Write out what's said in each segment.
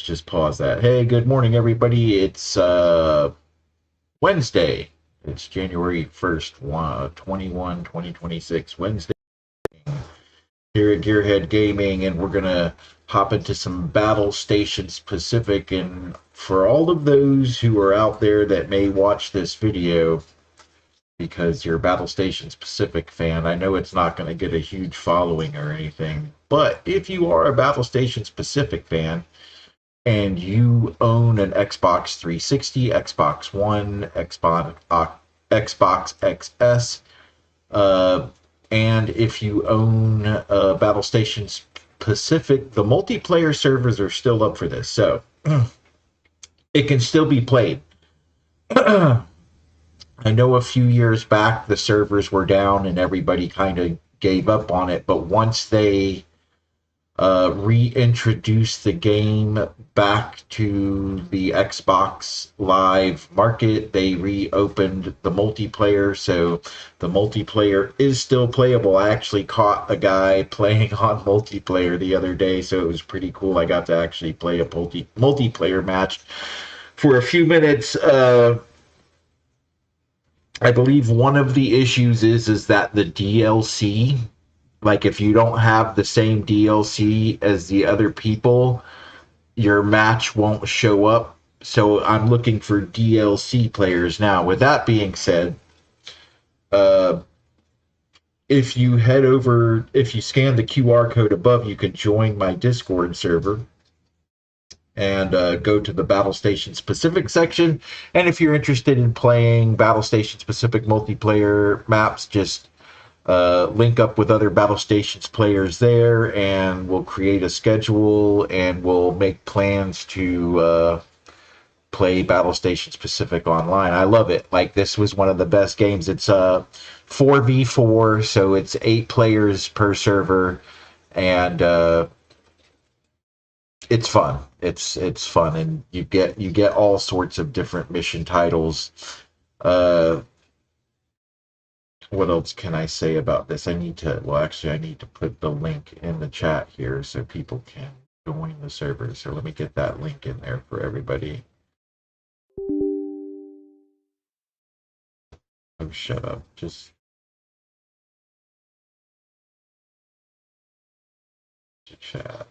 just pause that. Hey, good morning, everybody. It's Wednesday. It's January 1st, 2026, Wednesday here at Gearhead Gaming, and we're going to hop into some Battlestations Pacific. And for all of those who are out there that may watch this video, because you're a Battlestations Pacific fan, I know it's not going to get a huge following or anything, but if you are a Battlestations Pacific fan, and you own an Xbox 360, Xbox One, Xbox XS, and if you own Battlestations Pacific, the multiplayer servers are still up for this, so it can still be played. I know a few years back the servers were down and everybody kind of gave up on it, but once they reintroduced the game back to the Xbox Live market, they reopened the multiplayer, so the multiplayer is still playable. I actually caught a guy playing on multiplayer the other day, so it was pretty cool. I got to actually play a multiplayer match for a few minutes. I believe one of the issues is that the DLC, like if you don't have the same DLC as the other people, your match won't show up. So I'm looking for DLC players now. With that being said, if you head over, if you scan the QR code above, you can join my Discord server and go to the Battlestations Pacific section. And if you're interested in playing Battlestations Pacific multiplayer maps, just link up with other Battlestations players there, and we'll create a schedule and we'll make plans to play Battlestations Pacific online. I love it. Like, this was one of the best games. It's 4v4, so it's 8 players per server, and it's fun. It's fun, and you get all sorts of different mission titles. What else can I say about this? I need to put the link in the chat here so people can join the server. So let me get that link in there for everybody. Oh, shut up. Just chat.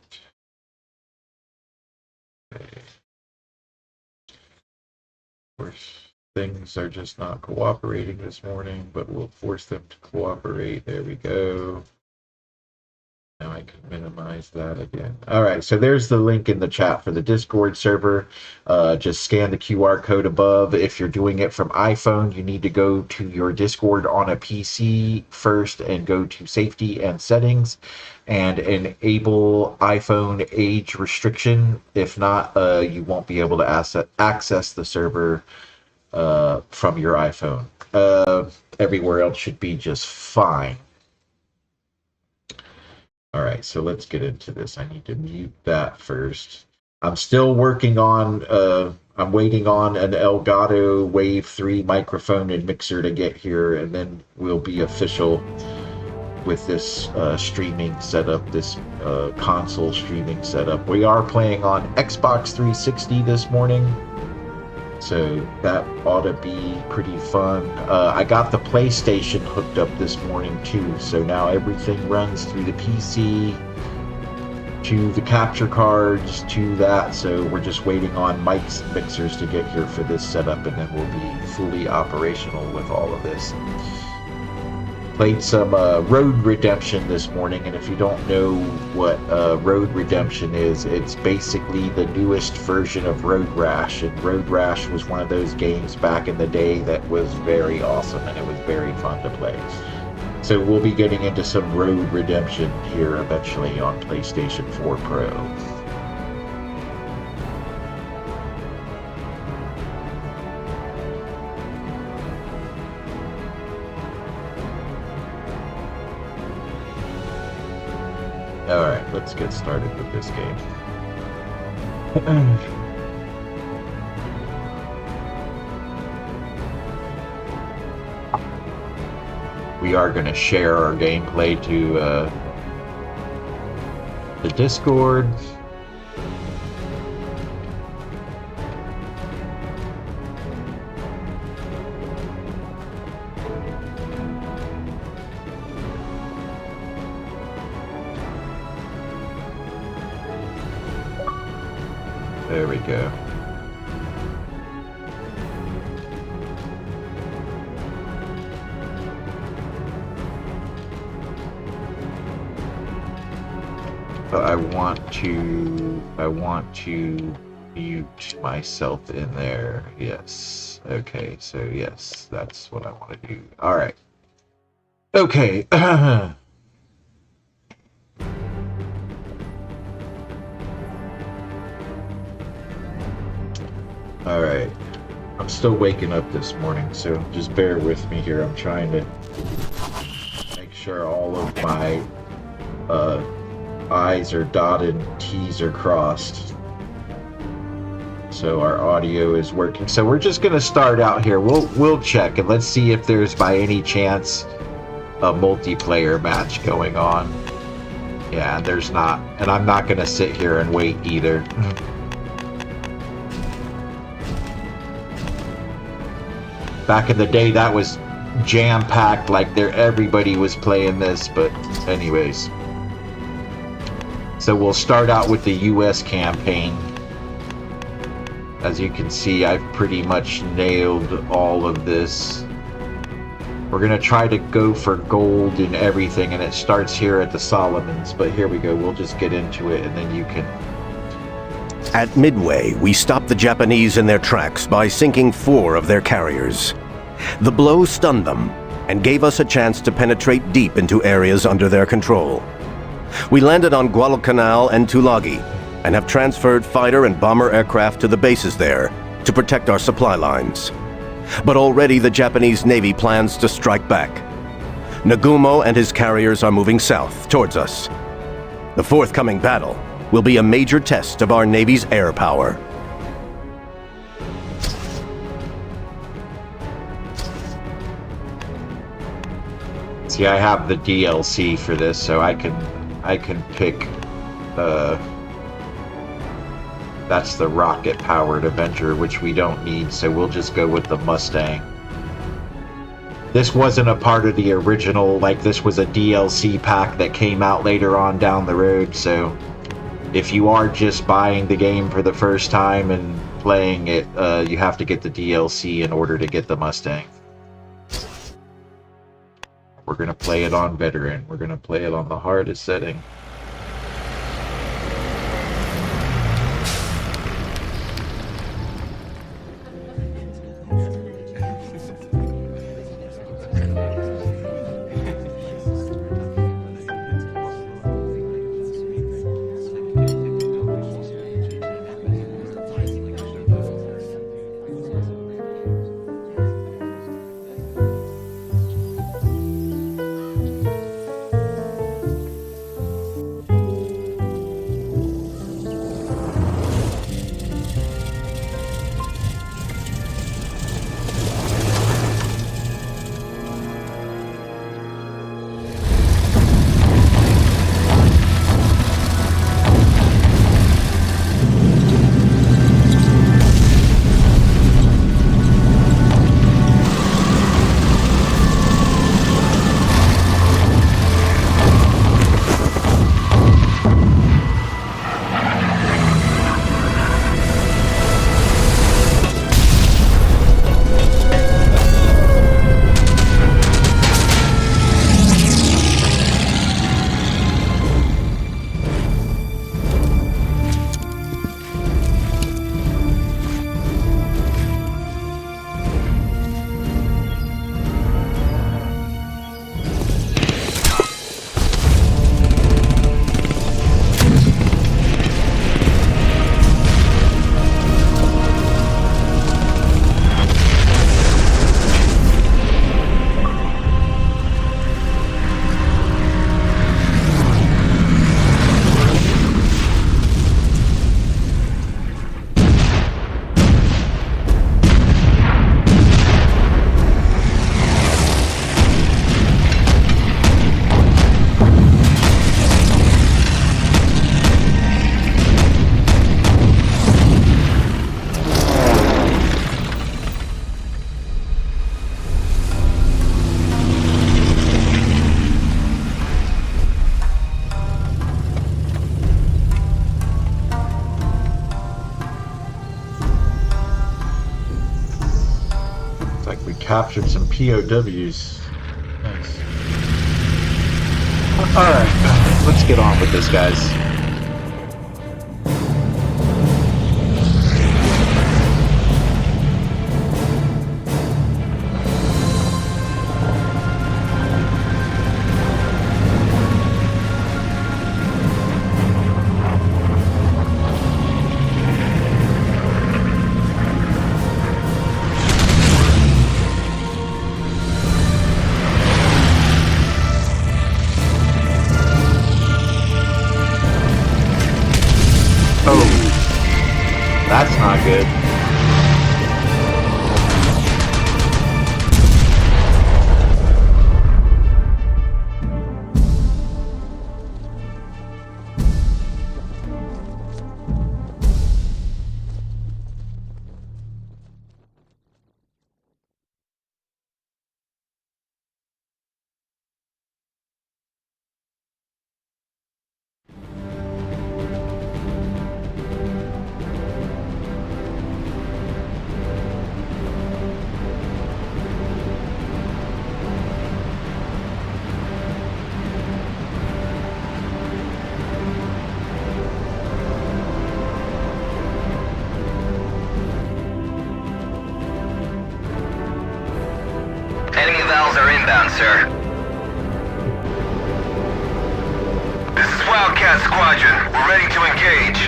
Okay. Of course, things are just not cooperating this morning, but we'll force them to cooperate. There we go. Now I can minimize that again. All right, so there's the link in the chat for the Discord server. Just scan the QR code above. If you're doing it from iPhone, you need to go to your Discord on a PC first and go to Safety and Settings and enable iPhone age restriction. If not, you won't be able to access the server from your iPhone. Everywhere else should be just fine. All right, so let's get into this. I need to mute that first. I'm still working on, I'm waiting on an Elgato Wave 3 microphone and mixer to get here, and then we'll be official with this streaming setup, this console streaming setup. We are playing on Xbox 360 this morning, so that ought to be pretty fun. I got the PlayStation hooked up this morning too, so now everything runs through the PC to the capture cards to that, so we're just waiting on mics and mixers to get here for this setup, and then we'll be fully operational with all of this. Played some Road Redemption this morning, and if you don't know what Road Redemption is, it's basically the newest version of Road Rash, and Road Rash was one of those games back in the day that was very awesome, and it was very fun to play. So we'll be getting into some Road Redemption here eventually on PlayStation 4 Pro. Alright, let's get started with this game. We are going to share our gameplay to the Discord. we go. But I want to mute myself in there. Yes. Okay, so yes, that's what I want to do. All right. Okay. All right. I'm still waking up this morning, so just bear with me here. I'm trying to make sure all of my I's are dotted and T's are crossed. So our audio is working. So we're just gonna start out here. We'll check and let's see if there's by any chance a multiplayer match going on. Yeah, there's not. And I'm not gonna sit here and wait either. Back in the day that was jam-packed, like everybody was playing this, but anyways. So we'll start out with the US campaign. As you can see, I've pretty much nailed all of this. We're gonna try to go for gold and everything, and it starts here at the Solomons, but here we go. We'll just get into it and then you can... At Midway, we stopped the Japanese in their tracks by sinking 4 of their carriers. The blow stunned them and gave us a chance to penetrate deep into areas under their control. We landed on Guadalcanal and Tulagi and have transferred fighter and bomber aircraft to the bases there to protect our supply lines. But already the Japanese Navy plans to strike back. Nagumo and his carriers are moving south towards us. The forthcoming battle will be a major test of our Navy's air power. See, I have the DLC for this, so I can pick, that's the rocket-powered Avenger, which we don't need, so we'll just go with the Mustang. This wasn't a part of the original, like this was a DLC pack that came out later on down the road, so if you are just buying the game for the first time and playing it, you have to get the DLC in order to get the Mustang. We're going to play it on veteran. We're going to play it on the hardest setting. captured some POWs. Nice. Alright, let's get on with this, guys. That's not good. Enemy valves are inbound, sir. This is Wildcat Squadron. We're ready to engage.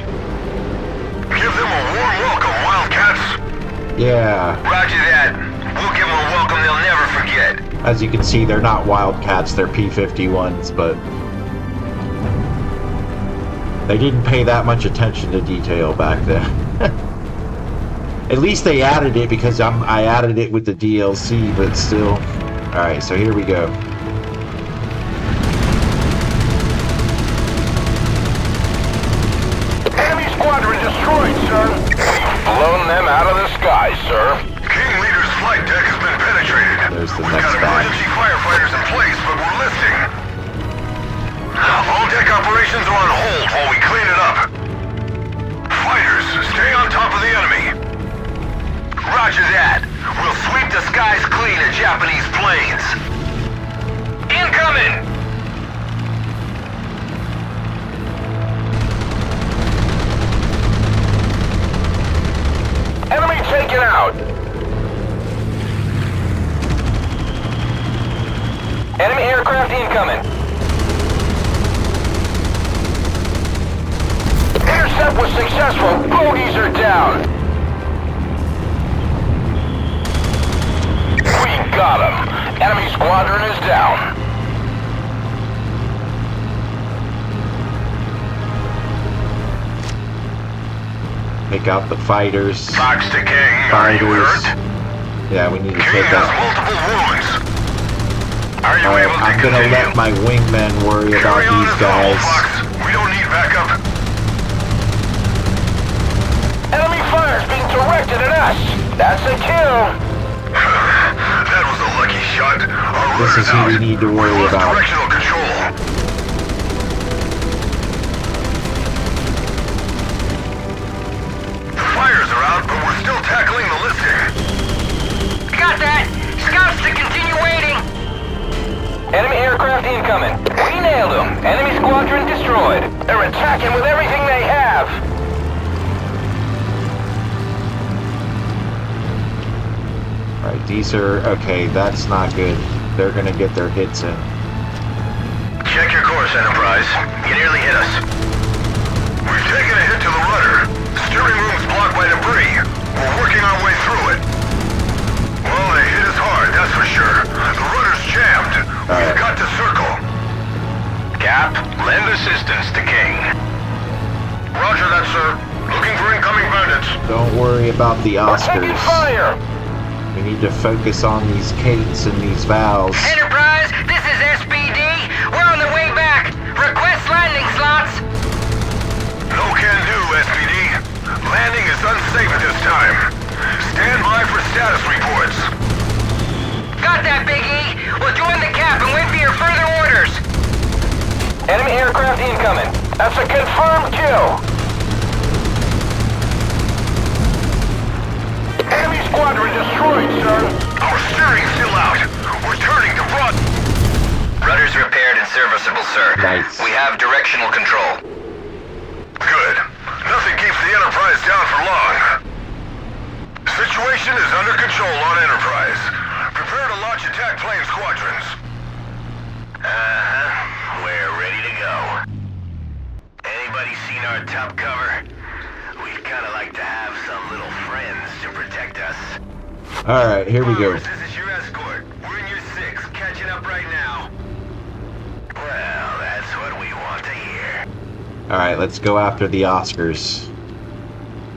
Give them a warm welcome, Wildcats. Yeah. Roger that. We'll give them a welcome they'll never forget. As you can see, they're not Wildcats, they're P-51s, but they didn't pay that much attention to detail back then. At least they added it because I added it with the DLC, but still. Alright, so here we go. Enemy squadron destroyed, sir. We've blown them out of the sky, sir. King Leader's flight deck has been penetrated. There's the We've next got batch. emergency firefighters in place, but we're listing. All deck operations are on hold while we clean it up. Fighters, stay on top of the enemy. Roger that. We'll sweep the skies clean of Japanese planes. Incoming! Enemy taken out. Enemy aircraft incoming. Intercept was successful. Bogies are down. We got him. Enemy squadron is down. Take out the fighters. Fox to King, are you hurt? Yeah, we need to King take has out. multiple wounds. Are you Alright, able to I'm gonna continue? let my wingmen worry about Carry on these as normal, guys. Fox. We don't need backup. Enemy fire is being directed at us. That's a kill. That was a lucky shot. Our This is who we need to worry lost about. directional control. Fires are out, but we're still tackling the listing. Got that. Scouts to continue waiting. Enemy aircraft incoming. We nailed them. Enemy squadron destroyed. They're attacking with everything they have. Alright, these are... Okay, that's not good. They're gonna get their hits in. Check your course, Enterprise. You nearly hit us. We've taken a hit to the rudder. Steering room's blocked by debris. We're working our way through it. Well, they hit us hard, that's for sure. The rudder's jammed. We've got to circle. Cap, lend assistance to King. Roger that, sir. Looking for incoming bandits. Don't worry about the We're taking Oscars. fire! We need to focus on these Kates and these valves. Enterprise, this is SPD. We're on the way back. Request landing slots. No can do, SPD. Landing is unsafe at this time. Stand by for status reports. Got that, Big E. We'll join the cap and wait for your further orders. Enemy aircraft incoming. That's a confirmed kill. Enemy squadron destroyed, sir. Our steering's still out. We're turning to broad. Rudder's repaired and serviceable, sir. Nice. We have directional control. Good. Nothing keeps the Enterprise down for long. Situation is under control on Enterprise. Prepare to launch attack plane squadrons. We're ready to go. Anybody seen our top cover? We'd kind of like to have some little friends to protect us. All right, here we go. This is your escort. We're in your 6, catching up right now. Well, that's what we want to hear. All right, let's go after the Oscars.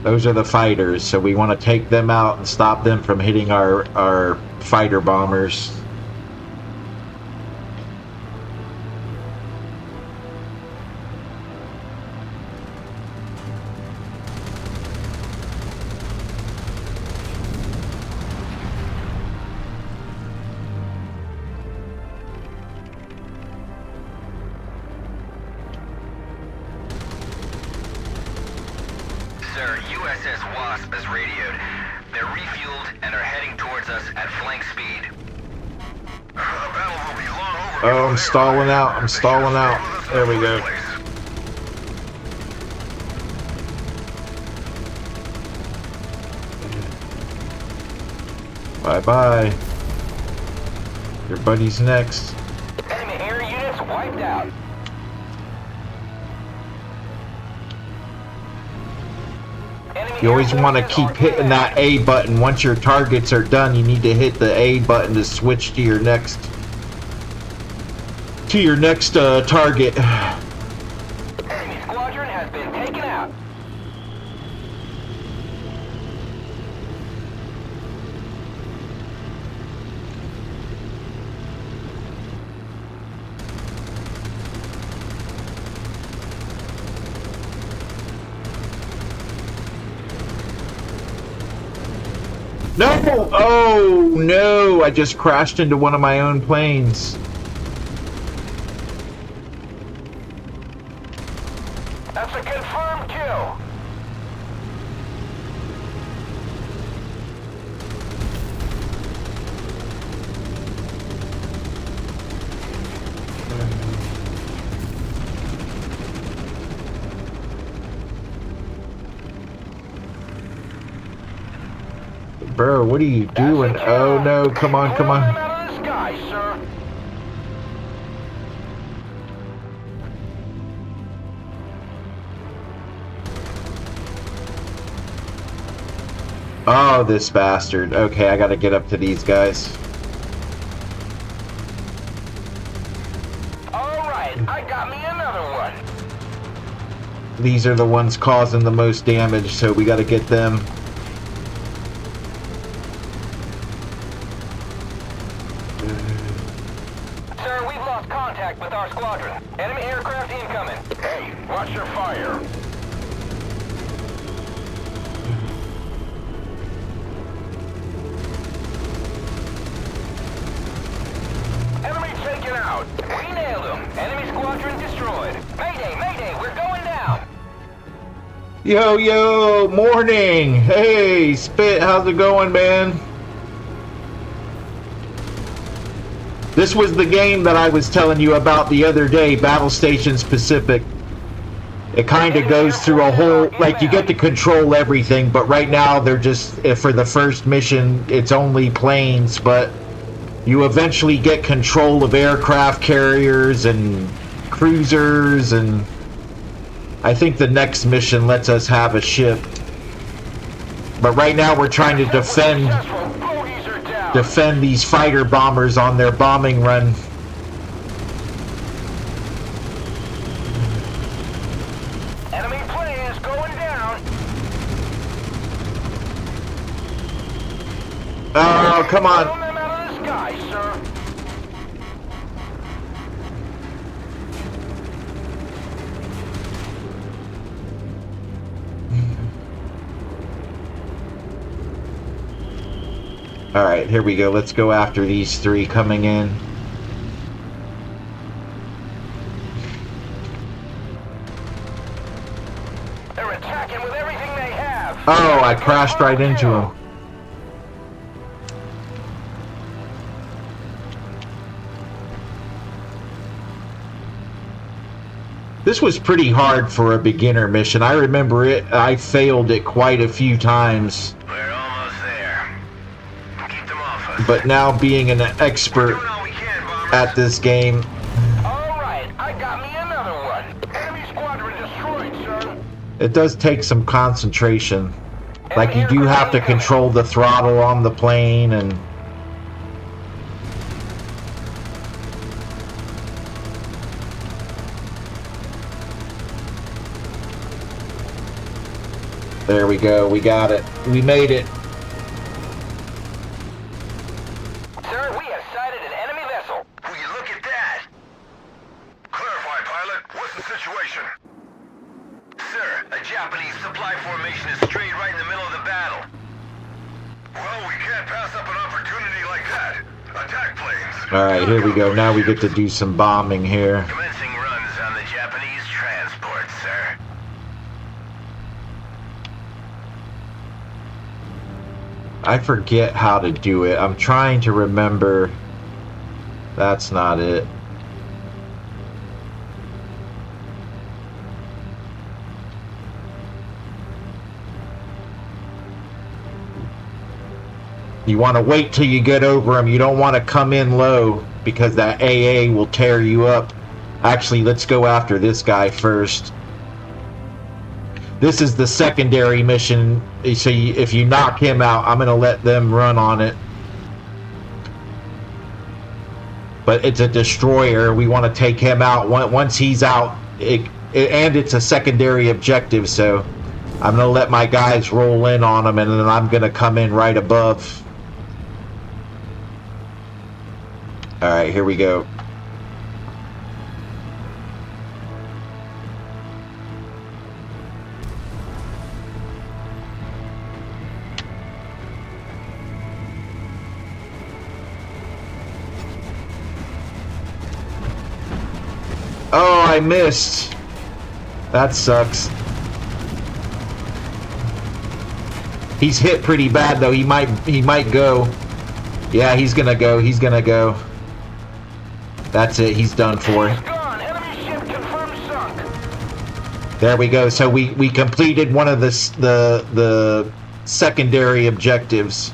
Those are the fighters, so we want to take them out and stop them from hitting our fighter bombers. Sir, USS Wasp has radioed. They're refueled and are heading towards us at flank speed. The battle will be long over. Oh, I'm stalling out. I'm stalling out. There we go. Bye-bye. Your buddy's next. Enemy air units wiped out. You always want to keep hitting that A button. Once your targets are done, you need to hit the A button to switch to your next target. Enemy squadron has been taken out. No! Oh no! I just crashed into one of my own planes. That's a confirmed kill. Bro, what are you doing? Oh no, come on, come on. Out of the sky, sir. Oh, this bastard. Okay, I gotta get up to these guys. Alright, I got me another one. These are the ones causing the most damage, so we gotta get them. Sir, we've lost contact with our squadron. Enemy aircraft incoming. Hey, watch your fire. Enemy taken out. We nailed them. Enemy squadron destroyed. Mayday, mayday, we're going down. Yo, yo, morning. Hey, Spit, how's it going, man? This was the game that I was telling you about the other day, Battlestations Pacific. It kind of goes through a whole, like, you get to control everything, but right now they're just, for the first mission, it's only planes, but you eventually get control of aircraft carriers and cruisers, and I think the next mission lets us have a ship. But right now we're trying to defend these fighter bombers on their bombing run. Enemy planes going down. Oh, come on. Throw them out of the sky, sir. All right, here we go. Let's go after these three coming in. They're attacking with everything they have. Oh, I crashed right into him. This was pretty hard for a beginner mission. I remember it. I failed it quite a few times. We're almost there. Keep them off us. But now being an expert Doing all we can, bombers. at this game, All right, I got me another one. Enemy squadron destroyed, sir. it does take some concentration. Like, you do have to control the throttle on the plane, and there we go. We got it. We made it. Sir, we have sighted an enemy vessel. Will you look at that? Clarify, pilot. What's the situation? Sir, a Japanese supply formation is strayed right in the middle of the battle. Well, we can't pass up an opportunity like that. Attack planes. All right, here we go. Now we get to do some bombing here. Commencing runs on the Japanese transport, sir. I forget how to do it. I'm trying to remember. That's not it. You want to wait till you get over them. You don't want to come in low because that AA will tear you up. Actually, let's go after this guy first. This is the secondary mission. So if you knock him out, I'm going to let them run on it. But it's a destroyer. We want to take him out. Once he's out, and it's a secondary objective, so I'm going to let my guys roll in on him, and then I'm going to come in right above. All right, here we go. Oh, I missed. That sucks. He's hit pretty bad though. He might go. Yeah, he's gonna go. He's gonna go. That's it. He's done for. Gone. Enemy ship confirmed sunk. There we go. So we completed one of the secondary objectives.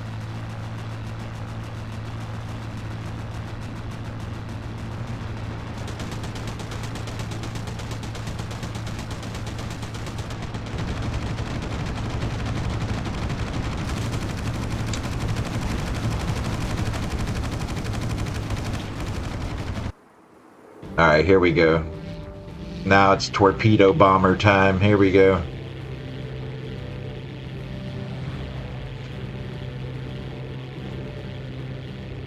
Alright, here we go. Now it's torpedo bomber time. Here we go.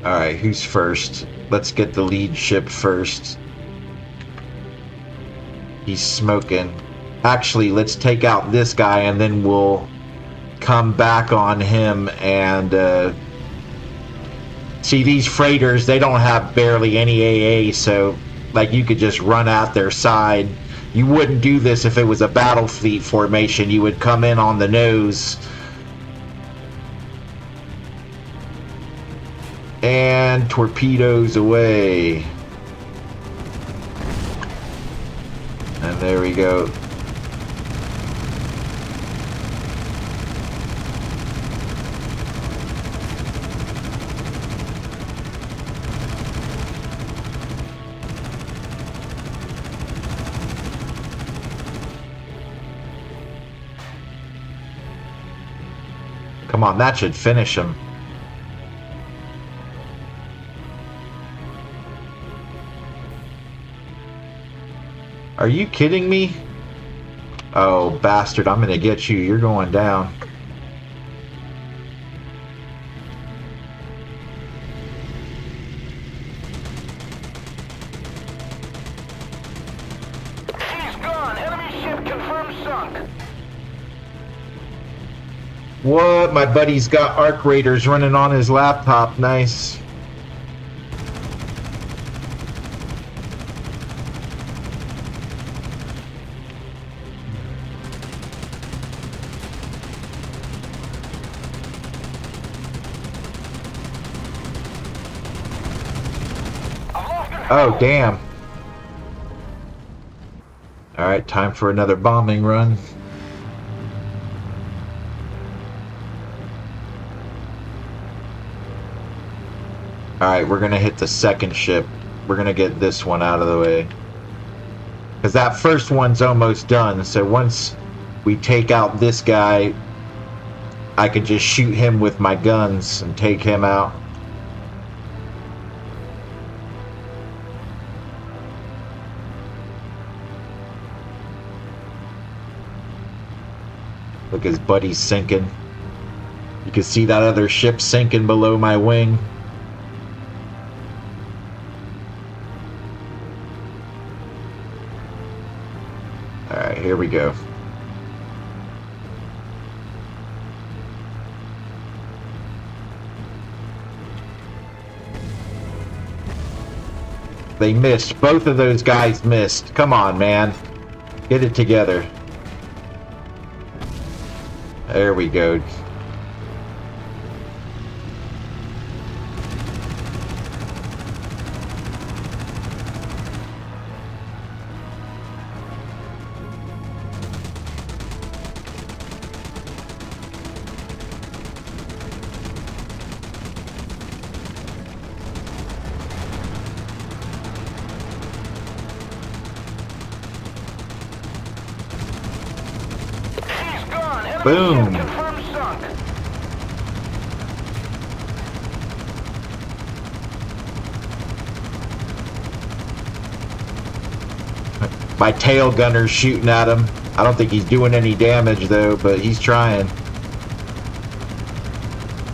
Alright, who's first? Let's get the lead ship first. He's smoking. Actually, let's take out this guy and then we'll come back on him and see, these freighters, they don't have barely any AA, so like you could just run out their side. You wouldn't do this if it was a battle fleet formation. You would come in on the nose. And torpedoes away. And there we go. Come on, that should finish him. Are you kidding me? Oh, bastard, I'm gonna get you. You're going down. She's gone. Enemy ship confirmed sunk. What? My buddy's got arc raiders running on his laptop. Nice. I've lost control. Oh, damn. Alright, time for another bombing run. Alright, we're gonna hit the second ship. We're gonna get this one out of the way. Because that first one's almost done, so once we take out this guy, I can just shoot him with my guns and take him out. Look, his buddy's sinking. You can see that other ship sinking below my wing. Alright, here we go. They missed. Both of those guys missed. Come on, man. Get it together. There we go. Boom. My tail gunner's shooting at him. I don't think he's doing any damage though, but he's trying.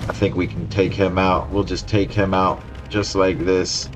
I think we can take him out. We'll just take him out just like this.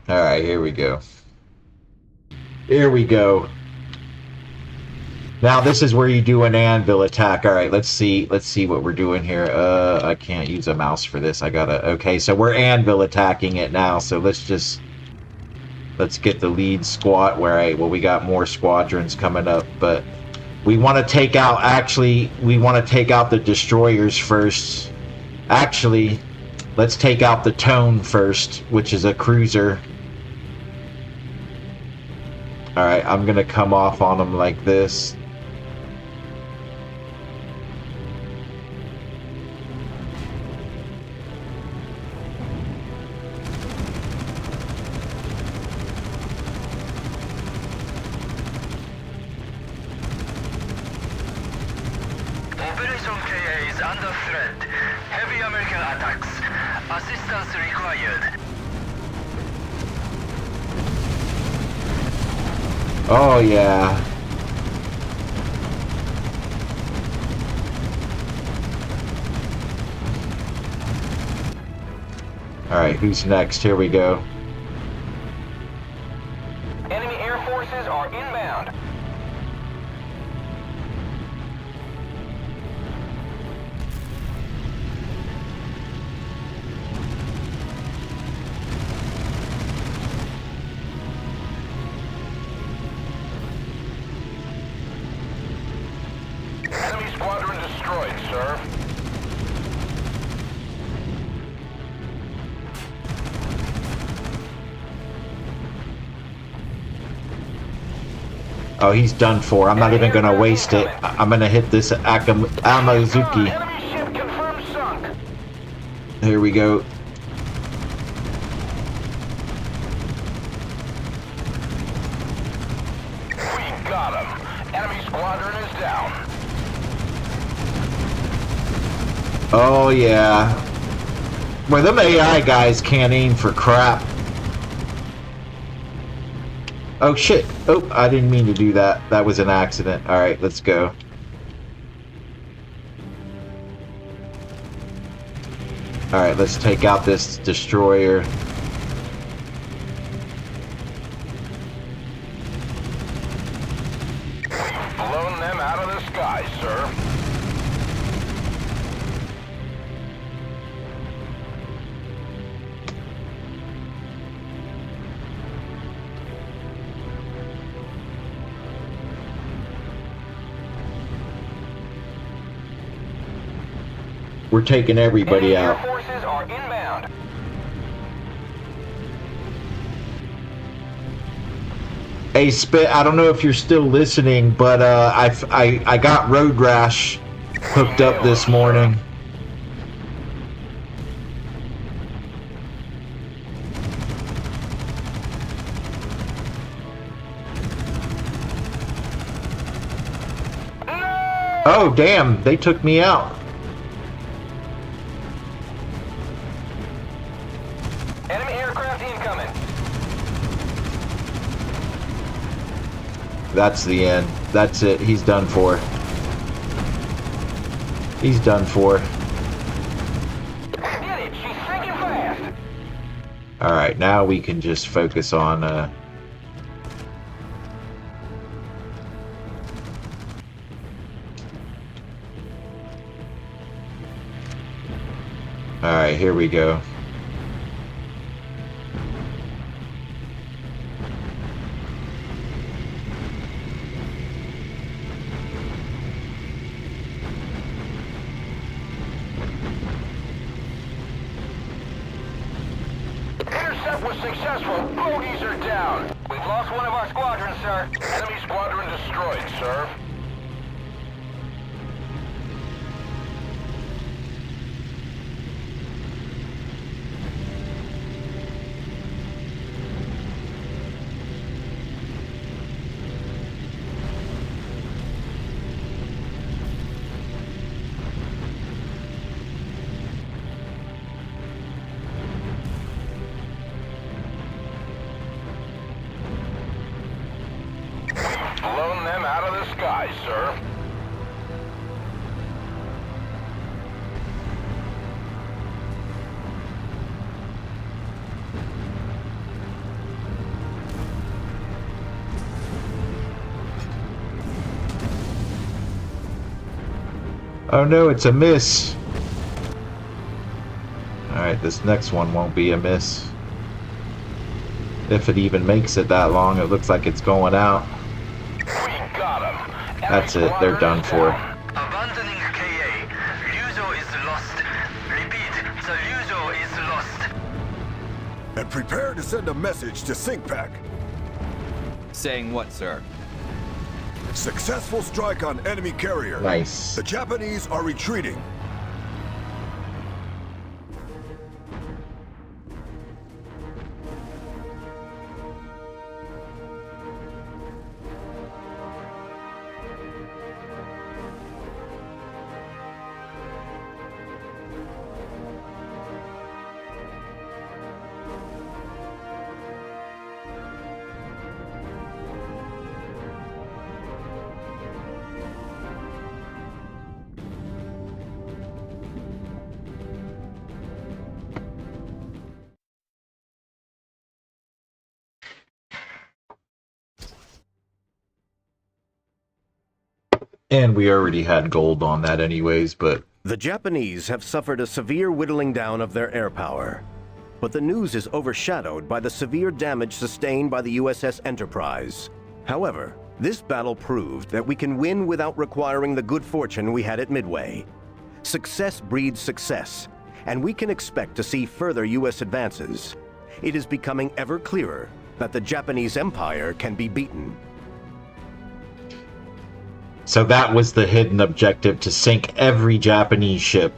Alright, here we go. Here we go. Now this is where you do an anvil attack. Alright, let's see what we're doing here. I can't use a mouse for this. I gotta... Okay, so we're anvil attacking it now, so let's get the lead squad where well, we got more squadrons coming up, but we want to take out, actually, we want to take out the destroyers first. Actually, let's take out the Tone first, which is a cruiser. Alright, I'm gonna come off on them like this. Operation KA is under threat. Heavy American attacks. Assistance required. Oh yeah. Alright, who's next? Here we go. Enemy air forces are inbound. Enemy squadron destroyed, sir. Oh, he's done for. I'm not even gonna waste it. I'm gonna hit this Amazuki. Enemy ship confirmed sunk. Here we go. We got him. Enemy squadron is down. Oh yeah. Well, them AI guys can't aim for crap. Oh shit. Oh, I didn't mean to do that. That was an accident. Alright, let's go. Alright, let's take out this destroyer. We We're taking everybody Enemy out. air forces are inbound. Hey, Spit, I don't know if you're still listening, but I got road rash hooked up this morning. Oh, damn, they took me out. Enemy aircraft incoming. That's the end. That's it. He's done for. He's done for. Get it, she's sinking fast. Alright, now we can just focus on, Alright, here we go. Intercept was successful. Bogies are down. We've lost one of our squadrons, sir. Enemy squadron destroyed, sir. Blown them out of the sky, sir. Oh no, it's a miss. Alright, this next one won't be a miss. If it even makes it that long, it looks like it's going out. We got them. That's it, they're done for. Abandoning KA. Luzo is lost. Repeat, the Luzo is lost. And prepare to send a message to SyncPack. Saying what, sir? Successful strike on enemy carrier. Nice. The Japanese are retreating. And we already had gold on that anyways, but The Japanese have suffered a severe whittling down of their air power. But the news is overshadowed by the severe damage sustained by the USS Enterprise. However, this battle proved that we can win without requiring the good fortune we had at Midway. Success breeds success, and we can expect to see further US advances. It is becoming ever clearer that the Japanese Empire can be beaten. so that was the hidden objective, to sink every Japanese ship.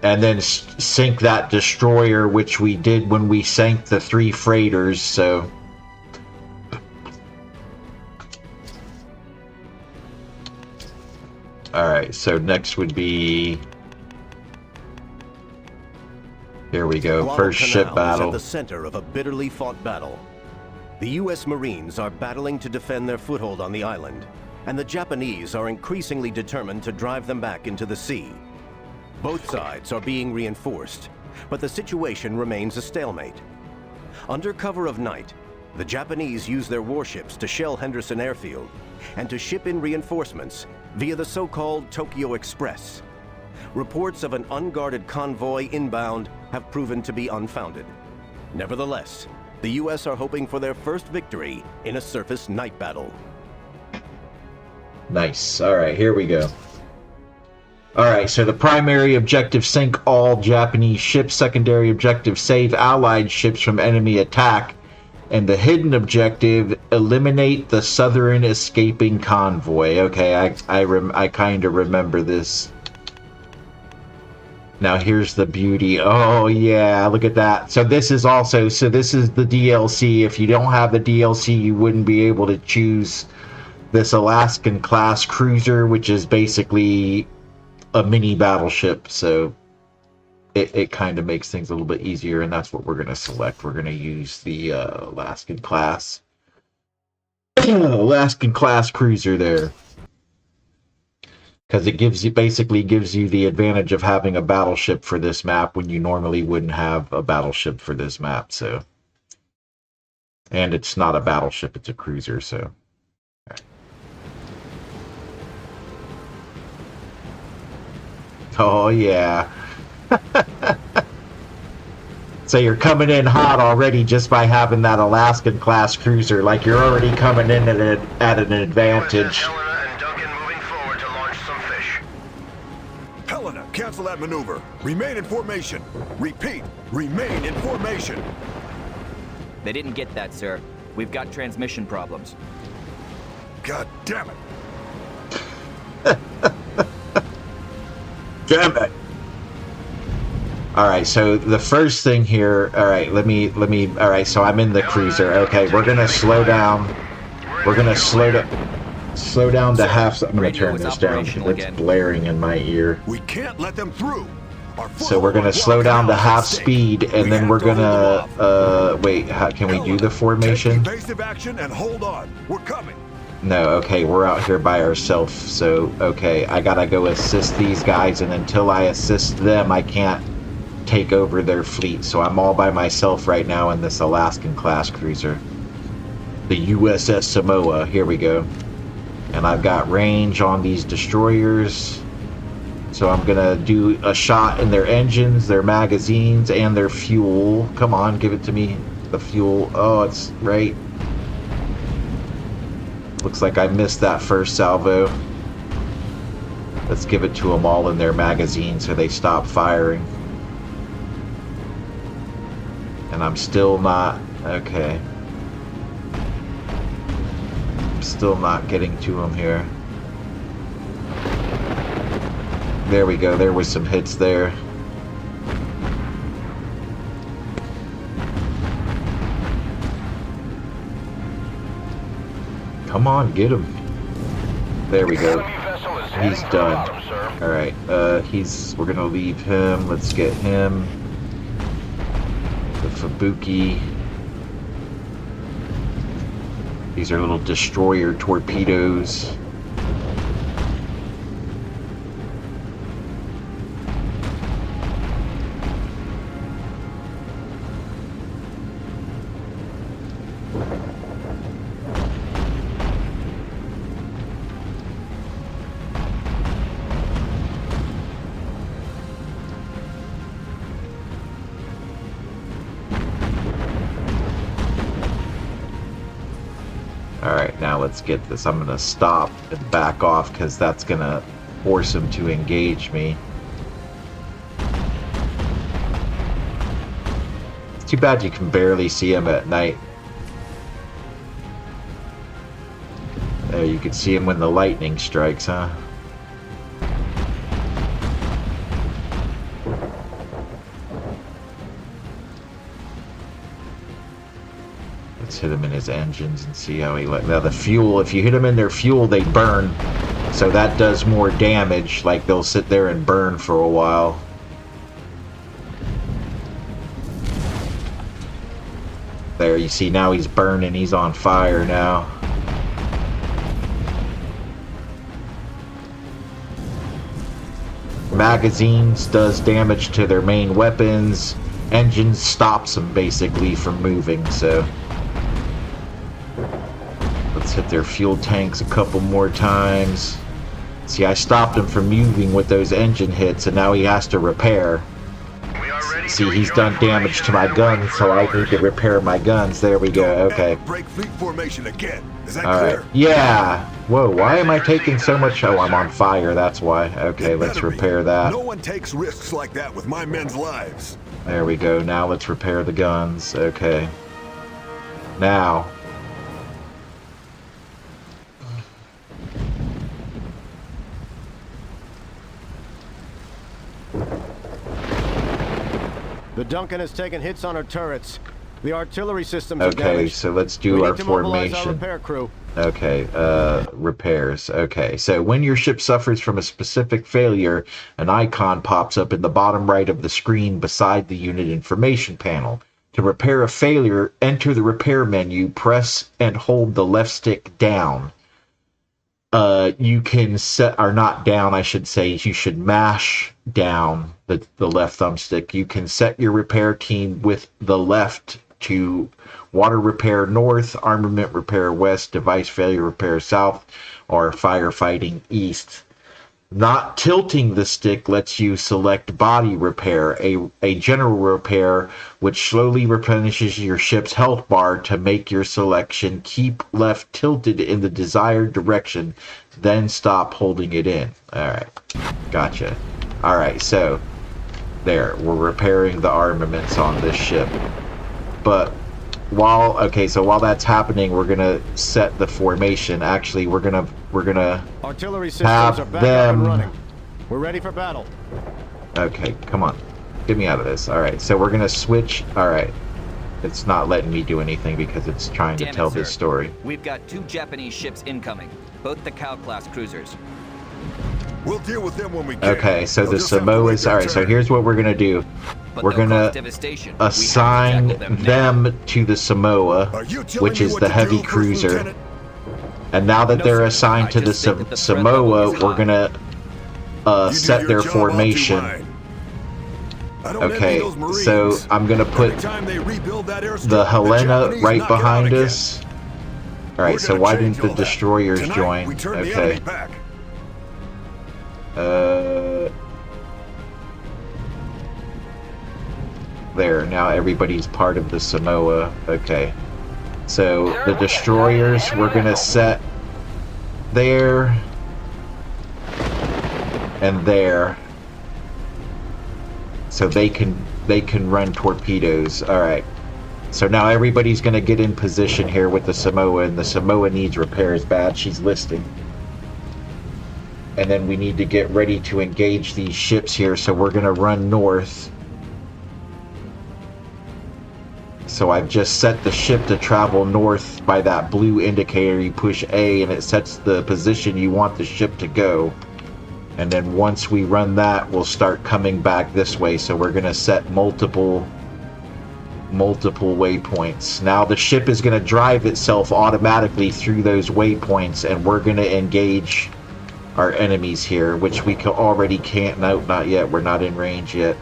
And then sink that destroyer, which we did when we sank the 3 freighters, so... Alright, so next would be... Here we go, first ship battle. Is at the center of a bitterly fought battle. The U.S. Marines are battling to defend their foothold on the island, and the Japanese are increasingly determined to drive them back into the sea. Both sides are being reinforced, but the situation remains a stalemate. Under cover of night, the Japanese use their warships to shell Henderson Airfield and to ship in reinforcements via the so-called Tokyo Express. Reports of an unguarded convoy inbound have proven to be unfounded. Nevertheless, the U.S. are hoping for their first victory in a surface night battle. Nice. Alright, here we go. Alright, so the primary objective, sink all Japanese ships. Secondary objective, save Allied ships from enemy attack. And the hidden objective, eliminate the southern escaping convoy. Okay, I kind of remember this. Now here's the beauty. Oh yeah, look at that. So this is also, so this is the DLC. If you don't have the DLC, you wouldn't be able to choose this Alaskan class cruiser, which is basically a mini battleship. So it kind of makes things a little bit easier, and that's what we're going to select. We're going to use the Alaskan class cruiser there, because it basically gives you the advantage of having a battleship for this map when you normally wouldn't have a battleship for this map. So, and it's not a battleship, it's a cruiser. So oh yeah. So you're coming in hot already just by having that Alaskan class cruiser. Like, you're already coming in at an advantage. Helena and Duncan moving forward to launch some fish. Helena, cancel that maneuver. Remain in formation. Repeat, remain in formation. They didn't get that, sir. We've got transmission problems. God damn it. Damn it. Alright, so the first thing here, alright, let me, alright, so I'm in the cruiser. Okay, we're gonna slow down. We're gonna slow down to half. I'm gonna turn this down because it's blaring in my ear. We can't let them through. So we're gonna slow down to half speed, and then we're gonna, wait, can we do the formation? Evasive action and hold on. We're coming. No, okay, we're out here by ourselves, so, okay, I gotta go assist these guys, and until I assist them, I can't take over their fleet, so I'm all by myself right now in this Alaskan class cruiser. The USS Samoa, here we go. And I've got range on these destroyers, so I'm gonna do a shot in their engines, their magazines, and their fuel. Come on, give it to me. The fuel, oh, it's right. Looks like I missed that first salvo. Let's give it to them all in their magazine so they stop firing. And I'm still not, okay. I'm still not getting to them here. There we go, there was some hits there. Come on, get him. There we go. He's done. Alright, we're gonna leave him. Let's get him. The Fubuki. These are little destroyer torpedoes. Alright, now let's get this. I'm gonna stop and back off because that's gonna force him to engage me. It's too bad you can barely see him at night. There, you can see him when the lightning strikes, huh? Let's hit him in his engines and see how he now the fuel, if you hit them in their fuel, they burn. So that does more damage. Like, they'll sit there and burn for a while. There, you see, now he's burning. He's on fire now. Magazines does damage to their main weapons. Engines stops them basically from moving, so let's hit their fuel tanks a couple more times. See, I stopped him from moving with those engine hits, and now he has to repair. See, he's done damage to my guns, so I need to repair my guns. There we go, okay. Break fleet formation again. Is that All clear? right. Yeah. Whoa, why am I taking so much? Oh, I'm on fire, that's why. Okay, It let's better be. repair that. No one takes risks like that with my men's lives. There we go. Now let's repair the guns. Okay. Now. The Duncan has taken hits on her turrets. The artillery systems are Okay, damaged. so let's We do need our to mobilize our formation. repair crew. Okay, repairs. Okay, so when your ship suffers from a specific failure, an icon pops up in the bottom right of the screen beside the unit information panel. To repair a failure, enter the repair menu, press and hold the left stick down. You can set, or not down, I should say, you should mash down the left thumbstick. You can set your repair team with the left to water repair north, armament repair west, device failure repair south, or firefighting east. Not tilting the stick lets you select body repair, a general repair which slowly replenishes your ship's health bar to make your selection. Keep left tilted in the desired direction, then stop holding it in. Alright, gotcha. Alright, so, there, we're repairing the armaments on this ship. But while that's happening, we're gonna set the formation. Actually, we're gonna Artillery systems have are back up them. and running. We're ready for battle. Okay, come on, get me out of this. All right, so we're gonna switch. All right, it's not letting me do anything because it's trying to Damn it, tell sir. this story. We've got 2 Japanese ships incoming, both the Cow-class cruisers. We'll deal with them when we can. Okay, so They'll the just have to wait Samoas. their All right, so turn. here's what we're gonna do. But We're they'll gonna cause devastation. We have to assign tackle them now. them to the Samoa, Are you telling which me is what the to heavy do, First cruiser. Lieutenant? And now that No, they're sir. assigned I to the just think that the threat level Samoa, is we're high. gonna You do set your their job, I'll do formation. mine. I don't envy Okay, those Marines. so I'm gonna put Every time they rebuild that airstrip, the Helena Japanese right knock it out behind again. us. All right, We're so gonna why change didn't the all that. destroyers Tonight, join? we turn the Okay. enemy back. There, now everybody's part of the Samoa. Okay. So the destroyers we're gonna set there and there. So they can run torpedoes. Alright. So now everybody's gonna get in position here with the Samoa, and the Samoa needs repairs bad. She's listing. And then we need to get ready to engage these ships here, so we're gonna run north. So I've just set the ship to travel north by that blue indicator. You push A and it sets the position you want the ship to go. And then once we run that, we'll start coming back this way. So we're going to set multiple waypoints. Now the ship is going to drive itself automatically through those waypoints, and we're going to engage our enemies here, which we already can't. No, not yet. We're not in range yet.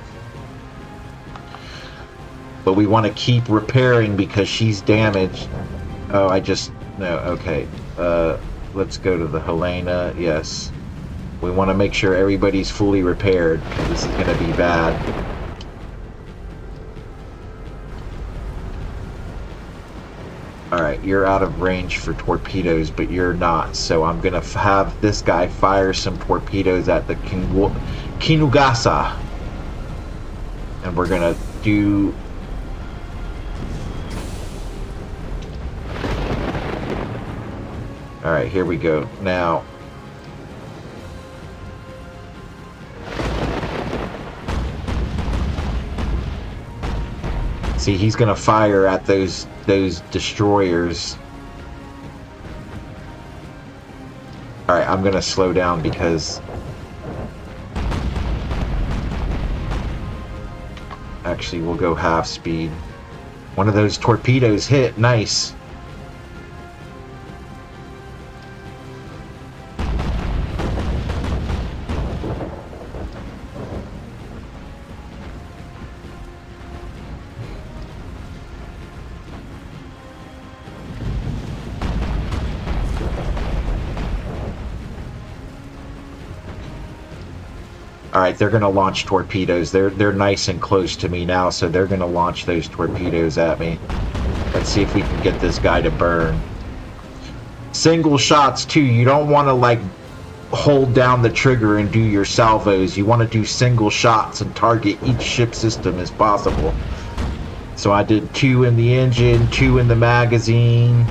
But we want to keep repairing because she's damaged. Oh, no, okay. Let's go to the Helena, yes. We want to make sure everybody's fully repaired, because this is going to be bad. Alright, you're out of range for torpedoes, but you're not. So I'm going to have this guy fire some torpedoes at the Kinugasa. And we're going to do... Alright, here we go. Now... See, he's gonna fire at those destroyers. Alright, I'm gonna slow down because... Actually, we'll go half speed. One of those torpedoes hit. Nice. Alright, they're going to launch torpedoes. They're nice and close to me now, so they're going to launch those torpedoes at me. Let's see if we can get this guy to burn. Single shots too. You don't want to like hold down the trigger and do your salvos. You want to do single shots and target each ship system as possible. So I did 2 in the engine, 2 in the magazine,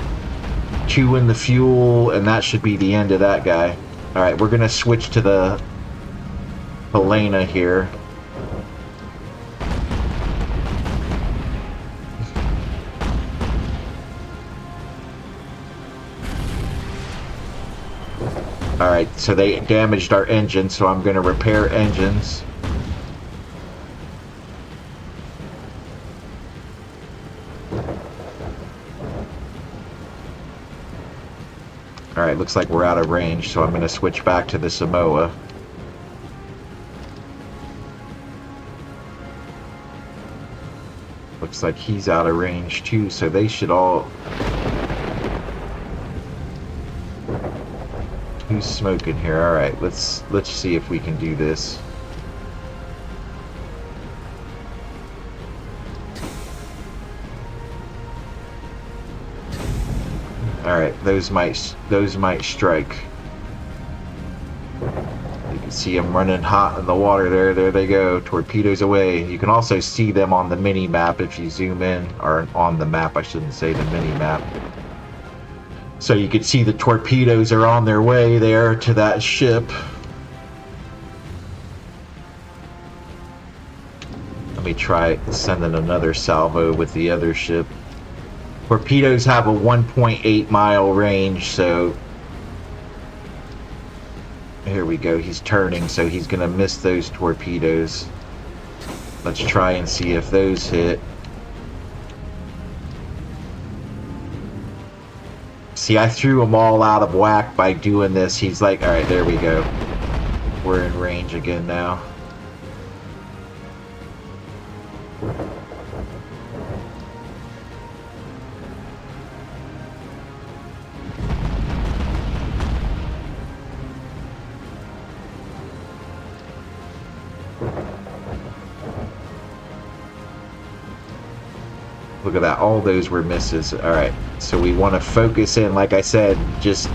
2 in the fuel, and that should be the end of that guy. Alright, we're gonna switch to the Helena here. Alright, so they damaged our engine, so I'm gonna repair engines. Alright, looks like we're out of range, so I'm going to switch back to the Samoa. Looks like he's out of range too, so they should all... Who's smoking here? Alright, let's see if we can do this. Alright, those might strike. You can see them running hot in the water there. There they go. Torpedoes away. You can also see them on the mini-map if you zoom in. Or on the map, I shouldn't say the mini-map. So you can see the torpedoes are on their way there to that ship. Let me try sending another salvo with the other ship. Torpedoes have a 1.8 mile range, so here we go. He's turning, so he's gonna miss those torpedoes. Let's try and see if those hit. See, I threw them all out of whack by doing this. He's like, alright, there we go. We're in range again now. Look at that, all those were misses. Alright, so we want to focus in, like I said, just...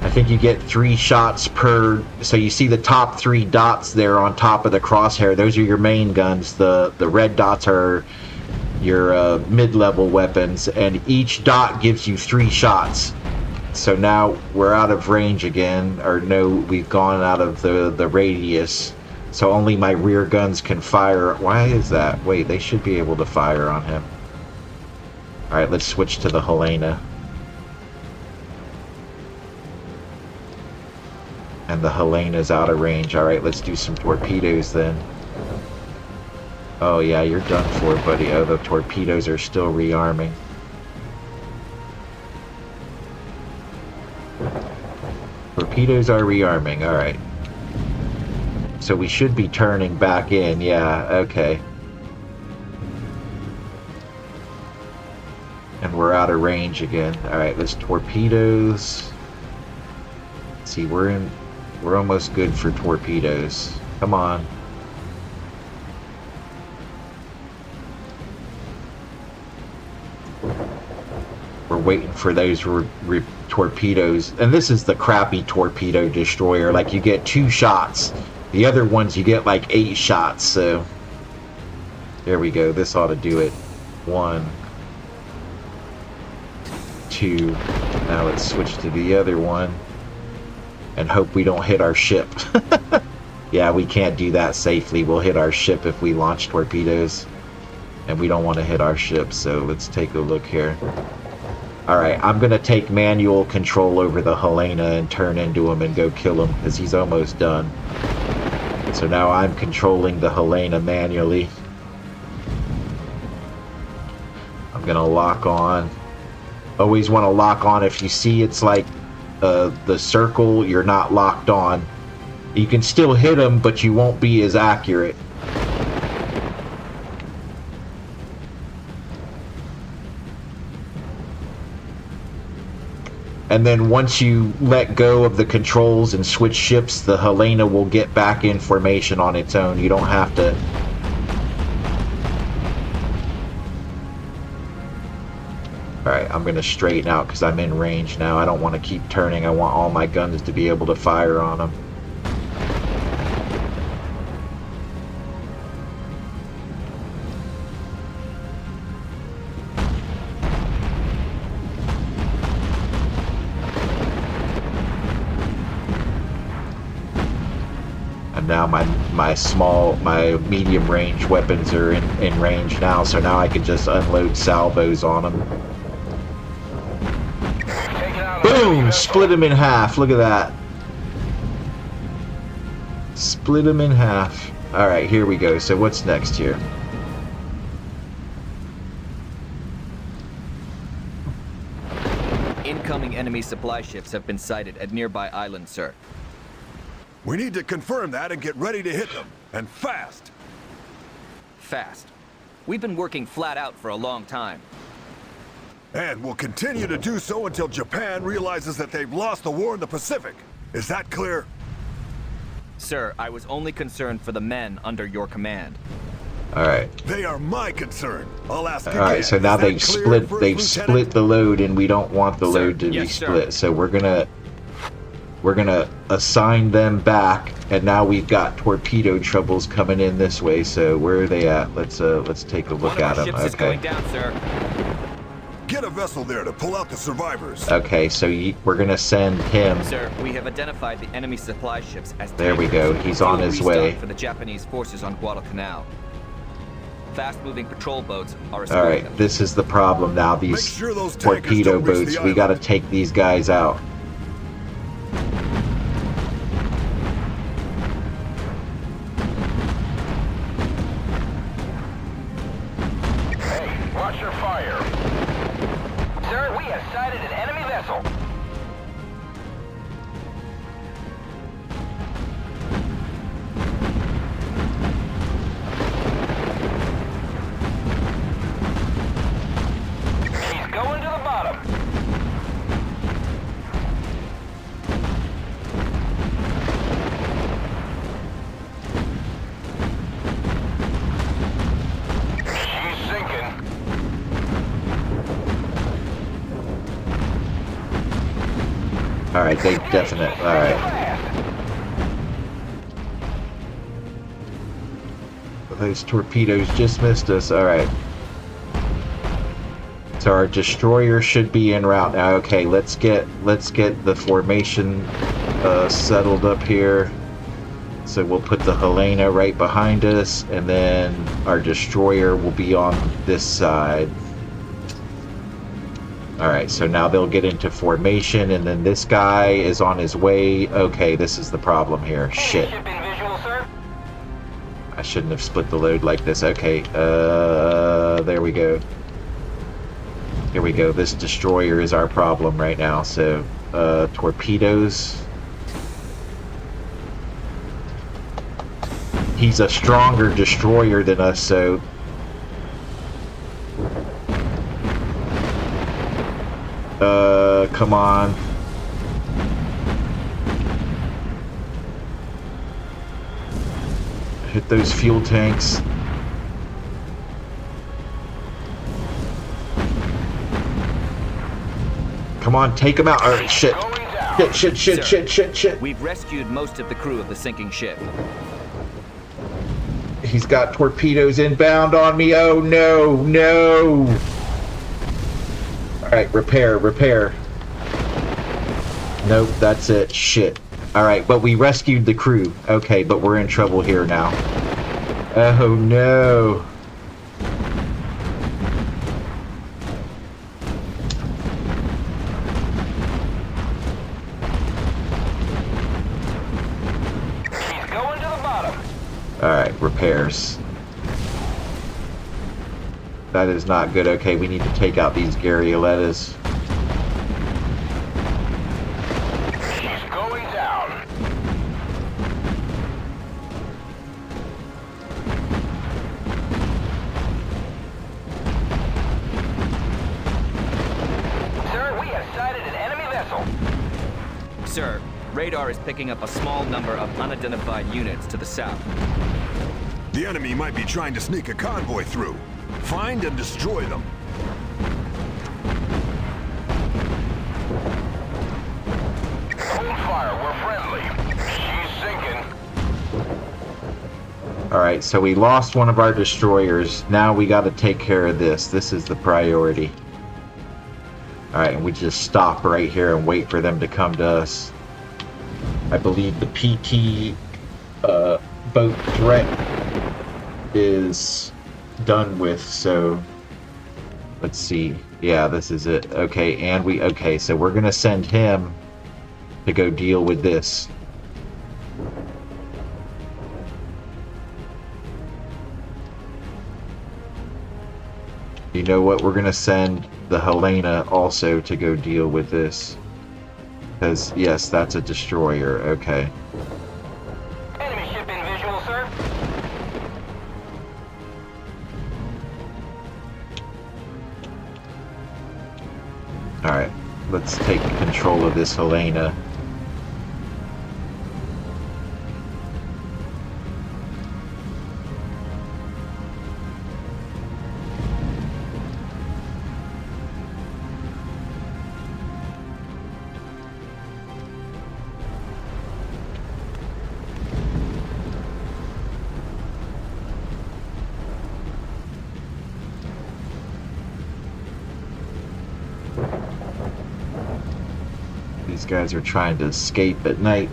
I think you get 3 shots per... So you see the top 3 dots there on top of the crosshair. Those are your main guns. The red dots are your mid-level weapons. And each dot gives you 3 shots. So now we're out of range again. Or no, we've gone out of the radius. So only my rear guns can fire. Why is that? Wait, they should be able to fire on him. Alright, let's switch to the Helena. And the Helena's out of range. Alright, let's do some torpedoes then. Oh yeah, you're done for, buddy. Oh, the torpedoes are still rearming. Torpedoes are rearming, alright. So we should be turning back in, yeah, okay. And we're out of range again. Alright, let's torpedoes. Let's see, we're almost good for torpedoes. Come on. We're waiting for those torpedoes. And this is the crappy torpedo destroyer. Like, you get 2 shots. The other ones you get like 8 shots, so there we go. This ought to do it. 1, 2. Now let's switch to the other one and hope we don't hit our ship. Yeah, we can't do that safely. We'll hit our ship if we launch torpedoes, and we don't want to hit our ship, so let's take a look here. Alright, I'm going to take manual control over the Helena and turn into him and go kill him, because he's almost done. So now I'm controlling the Helena manually. I'm going to lock on. Always want to lock on. If you see it's like the circle, you're not locked on. You can still hit them, but you won't be as accurate. And then once you let go of the controls and switch ships, the Helena will get back in formation on its own. You don't have to... Alright, Alright, I'm gonna straighten out because I'm in range now. I don't want to keep turning. I want all my guns to be able to fire on them. Now my medium range weapons are in range now, so now I can just unload salvos on them. Boom! Split them in half. Look at that. Split them in half. Alright, here we go. So what's next here? Incoming enemy supply ships have been sighted at nearby islands, sir. We need to confirm that and get ready to hit them. And fast. Fast. We've been working flat out for a long time. And we'll continue to do so until Japan realizes that they've lost the war in the Pacific. Is that clear? Sir, I was only concerned for the men under your command. Alright. They are my concern. I'll ask again. Alright, so now they've split the load, and we don't want the load to be split. So we're gonna assign them back, and now we've got torpedo troubles coming in this way. So where are they at? Let's take a look at them. Ships is going down, sir. Get a vessel there to pull out the survivors. Okay, so we're gonna send him. Sir, we have identified the enemy supply ships as. There we go. He's on his way. For the Japanese forces on Guadalcanal. Fast-moving patrol boats are. All right, this is the problem now. These torpedo boats. We got to take these guys out. Watch your fire. Sir, we have sighted an enemy vessel. He's going to the bottom. She's sinking. Alright, they definite. Alright. Those torpedoes just missed us. Alright. So our destroyer should be en route now. Okay, let's get the formation settled up here. So we'll put the Helena right behind us, and then our destroyer will be on this side. Alright, so now they'll get into formation, and then this guy is on his way. Okay, this is the problem here. Shit. I shouldn't have split the load like this. Okay, there we go. Here we go. This destroyer is our problem right now. So, torpedoes. He's a stronger destroyer than us, so... come on. Hit those fuel tanks. Come on, take him out. Alright, shit. Shit. We've rescued most of the crew of the sinking ship. He's got torpedoes inbound on me. Oh, no. Alright, repair. Nope, that's it. Shit. Alright, but we rescued the crew. Okay, but we're in trouble here now. Oh, no. He's going to the bottom. Alright, repairs. That is not good. Okay, we need to take out these Garriolettas. She's going down. Sir, we have sighted an enemy vessel. Sir, radar is picking up a small number of unidentified units to the south. The enemy might be trying to sneak a convoy through. Find and destroy them. Hold fire, we're friendly. She's sinking. Alright, so we lost one of our destroyers. Now we gotta take care of this. This is the priority. Alright, and we just stop right here and wait for them to come to us. I believe the PT boat threat is done with, so let's see. Yeah, this is it. Okay, and okay, so we're gonna send him to go deal with this. You know what? We're gonna send the Helena also to go deal with this. Because, yes, that's a destroyer. Okay. Enemy ship in visual, sir. Alright, let's take control of this Helena. These guys are trying to escape at night.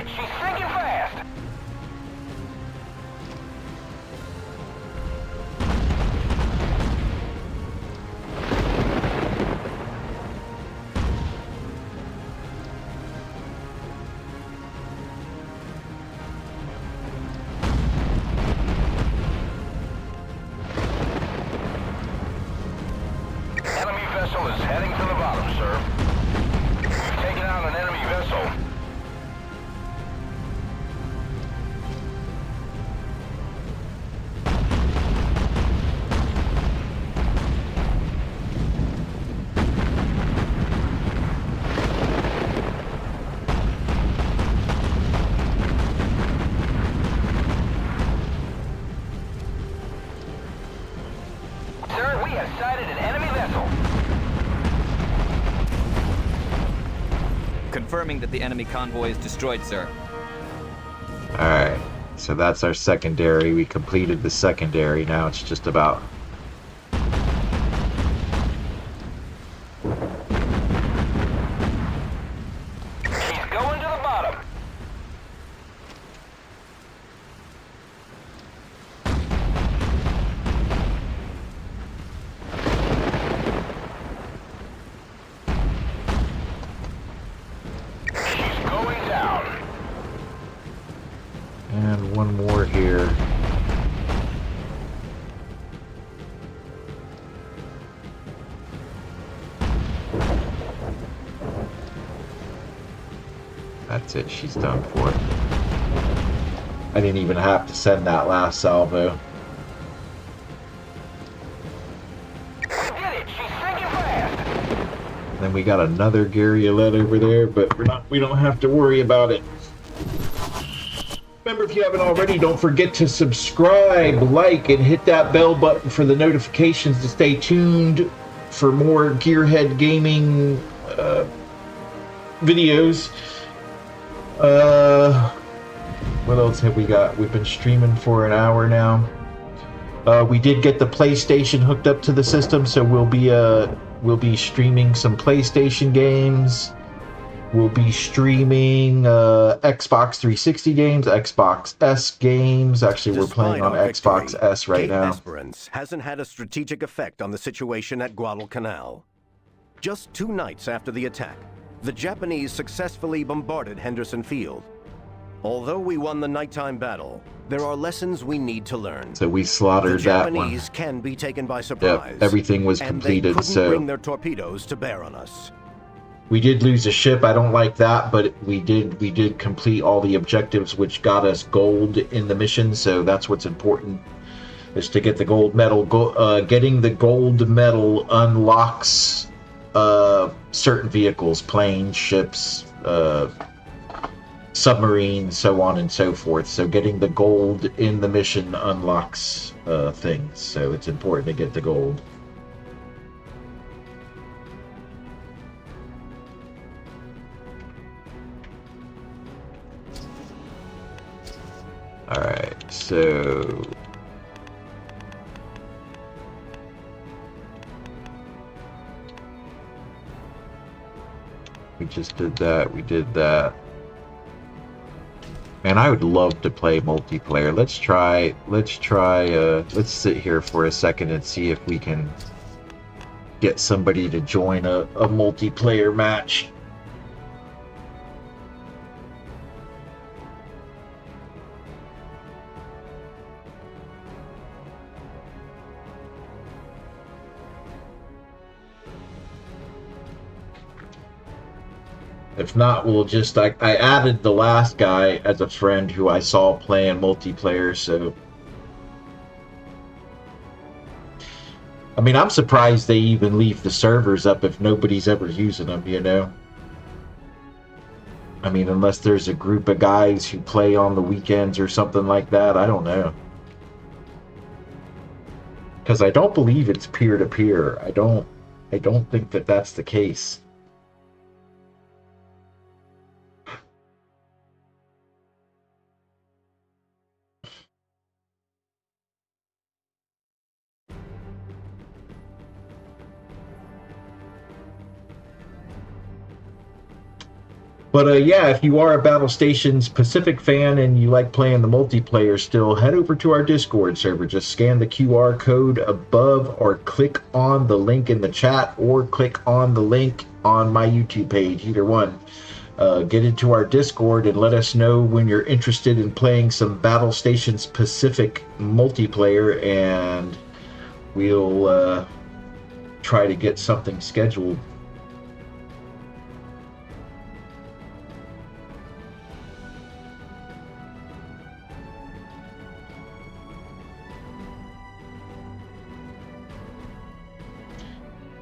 She's sinking fast. Enemy vessel is heading to the bottom, sir. We've taken out an enemy vessel. Sir, we have sighted an enemy vessel. Confirming that the enemy convoy is destroyed, sir. Alright, so that's our secondary. We completed the secondary. Now it's just about... She's going to the bottom. She's going down. And one more here. That's it, she's done for. I didn't even have to send that last salvo. We did it. She's sinking fast. Then we got another Garriolet over there, but we don't have to worry about it. Remember, if you haven't already, don't forget to subscribe, like, and hit that bell button for the notifications to stay tuned for more Gearhead Gaming videos. What else have we got? We've been streaming for an hour now. We did get the PlayStation hooked up to the system, so we'll be streaming some PlayStation games. We'll be streaming Xbox 360 games, Xbox S games. Actually, we're playing on Xbox S right now. Esperance hasn't had a strategic effect on the situation at Guadalcanal. Just 2 nights after the attack, the Japanese successfully bombarded Henderson Field. Although we won the nighttime battle, there are lessons we need to learn. So we slaughtered that one. The Japanese can be taken by surprise. Yep, everything was completed, and they couldn't so bring their torpedoes to bear on us. We did lose a ship. I don't like that, but we did complete all the objectives, which got us gold in the mission. So that's what's important, is to get the gold medal. Getting the gold medal unlocks certain vehicles, planes, ships, submarines, so on and so forth. So getting the gold in the mission unlocks things. So it's important to get the gold. Alright, so we just did that, we did that. And I would love to play multiplayer. Let's sit here for a second and see if we can get somebody to join a multiplayer match. If not, we'll just... I added the last guy as a friend who I saw playing multiplayer, so... I mean, I'm surprised they even leave the servers up if nobody's ever using them, you know? I mean, unless there's a group of guys who play on the weekends or something like that, I don't know. Because I don't believe it's peer-to-peer. I don't think that that's the case. But yeah, if you are a Battlestations Pacific fan and you like playing the multiplayer still, head over to our Discord server. Just scan the QR code above or click on the link in the chat or click on the link on my YouTube page, either one. Get into our Discord and let us know when you're interested in playing some Battlestations Pacific multiplayer, and we'll try to get something scheduled.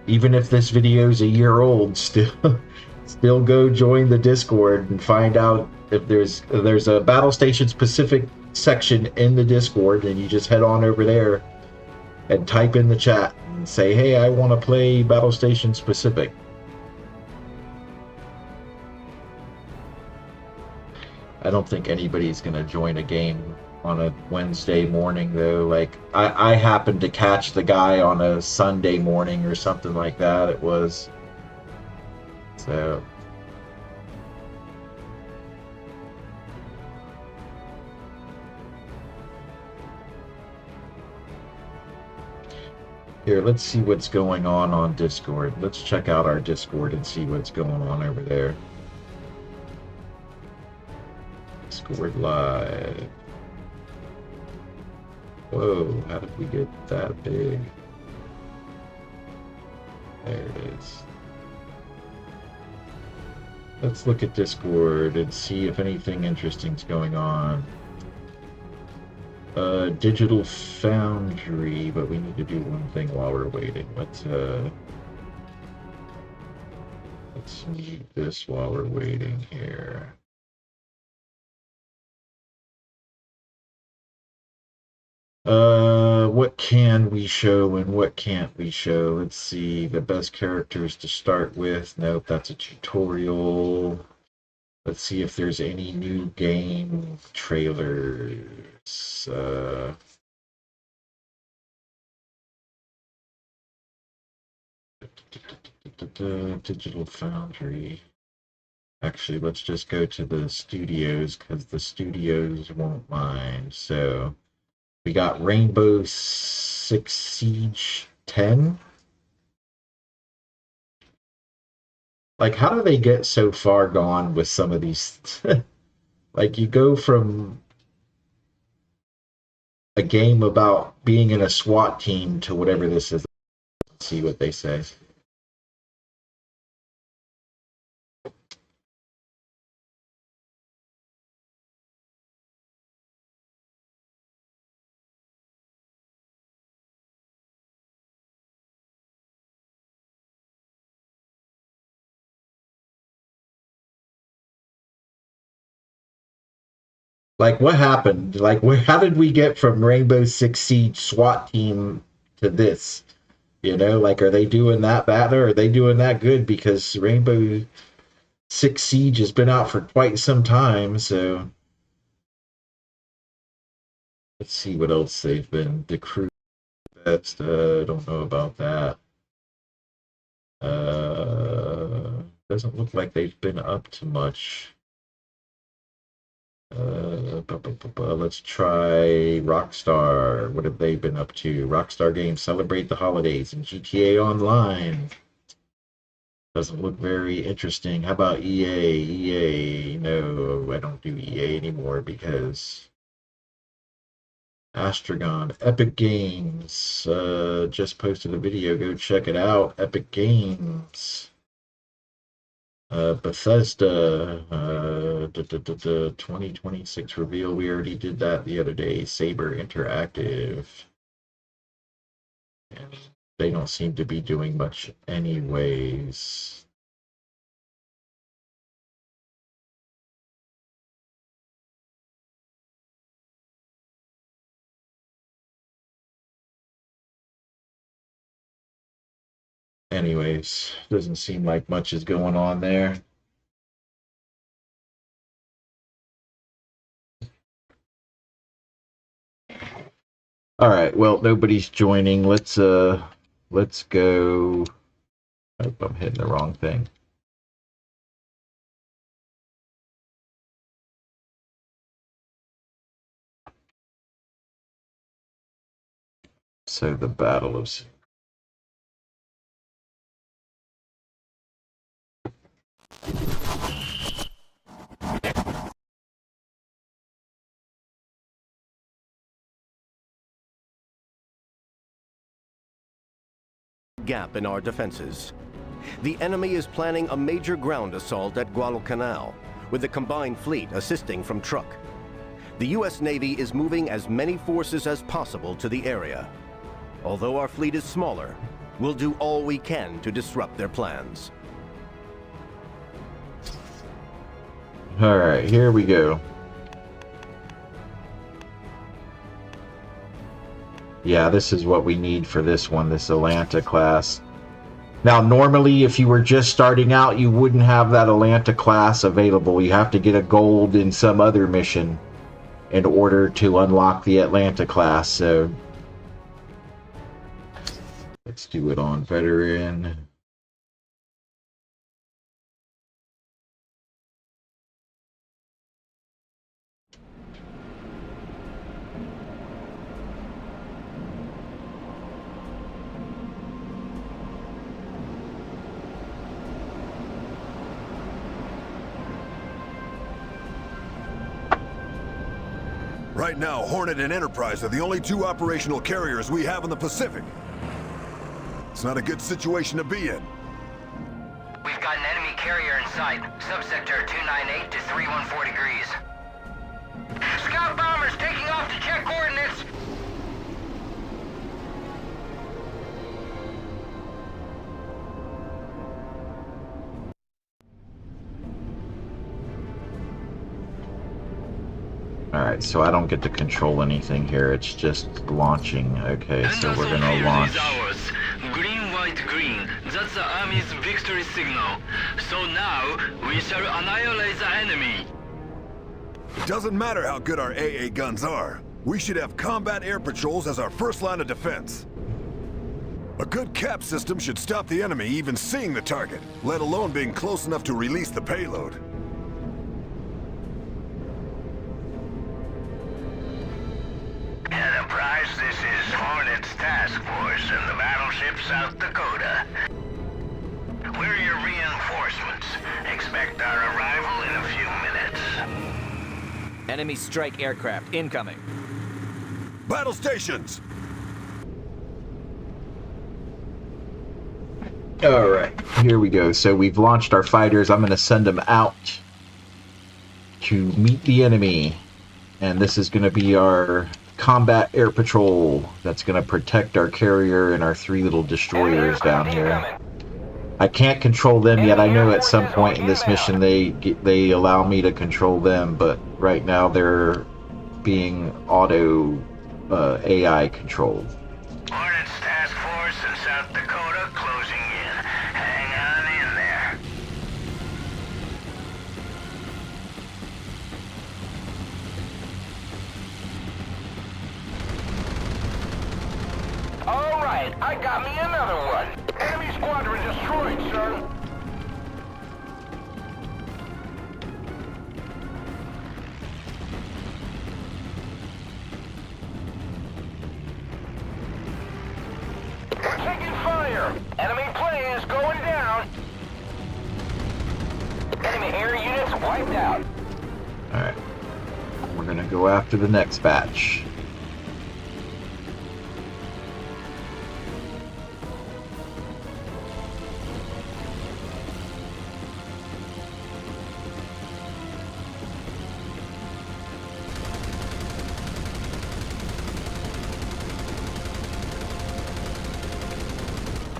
Even if this video is a year old, still go join the Discord and find out if there's a Battlestations Pacific section in the Discord, and you just head on over there and type in the chat and say, hey, I want to play Battlestations Pacific. I don't think anybody's going to join a game on a Wednesday morning, though. Like, I happened to catch the guy on a Sunday morning or something like that. It was. So. Here, let's see what's going on Discord. Let's check out our Discord and see what's going on over there. Discord Live. Whoa, how did we get that big? There it is. Let's look at Discord and see if anything interesting's going on. Digital Foundry, but we need to do one thing while we're waiting. Let's mute this while we're waiting here. What can we show and what can't we show? Let's see, the best characters to start with. Nope, that's a tutorial. Let's see if there's any new game trailers. Digital Foundry. Actually, let's just go to the studios because the studios won't mind. So we got Rainbow Six Siege 10. Like, how do they get so far gone with some of these? Like, you go from a game about being in a SWAT team to whatever this is. Let's see what they say. Like, what happened? Like, how did we get from Rainbow Six Siege SWAT team to this? You know, like, are they doing that bad or are they doing that good? Because Rainbow Six Siege has been out for quite some time, so let's see what else they've been. The crew best, don't know about that. Doesn't look like they've been up to much. Let's try Rockstar. What have they been up to? Rockstar Games celebrate the holidays and GTA Online. Doesn't look very interesting. How about EA? EA, no, I don't do EA anymore because Astragon, Epic Games, just posted a video. Go check it out. Epic Games. Bethesda, 2026 reveal. We already did that the other day. Saber Interactive. And they don't seem to be doing much anyways. Anyways, doesn't seem like much is going on there. All right, well, nobody's joining. Let's go. Oh, I'm hitting the wrong thing. So the Battle of gap in our defenses. The enemy is planning a major ground assault at Guadalcanal, with the combined fleet assisting from truck. The U.S. Navy is moving as many forces as possible to the area. Although our fleet is smaller, we'll do all we can to disrupt their plans. All right, here we go. Yeah, this is what we need for this one, this Atlanta class. Now, normally, if you were just starting out, you wouldn't have that Atlanta class available. You have to get a gold in some other mission in order to unlock the Atlanta class. So let's do it on veteran. Right now, Hornet and Enterprise are the only two operational carriers we have in the Pacific. It's not a good situation to be in. We've got an enemy carrier in sight. Subsector 298 to 314 degrees. Scout bombers taking off to check coordinates. Alright, so I don't get to control anything here. It's just launching. Okay, so we're gonna launch. Green, white, green. That's the Army's victory signal. So now, we shall annihilate the enemy. It doesn't matter how good our AA guns are. We should have combat air patrols as our first line of defense. A good cap system should stop the enemy even seeing the target, let alone being close enough to release the payload. Enterprise, this is Hornet's task force in the battleship South Dakota. We're your reinforcements. Expect our arrival in a few minutes. Enemy strike aircraft incoming. Battle stations! All right, here we go. So we've launched our fighters. I'm going to send them out to meet the enemy. And this is going to be our combat air patrol that's going to protect our carrier and our 3 little destroyers down here. I can't control them yet. I know at some point in this mission they allow me to control them, but right now they're being auto AI controlled. Hornet's task force in South Dakota closing in. Hang on in there. All right, I got me another one. Enemy squadron destroyed, sir. We're taking fire. Enemy plane is going down. Enemy air units wiped out. Alright. We're going to go after the next batch.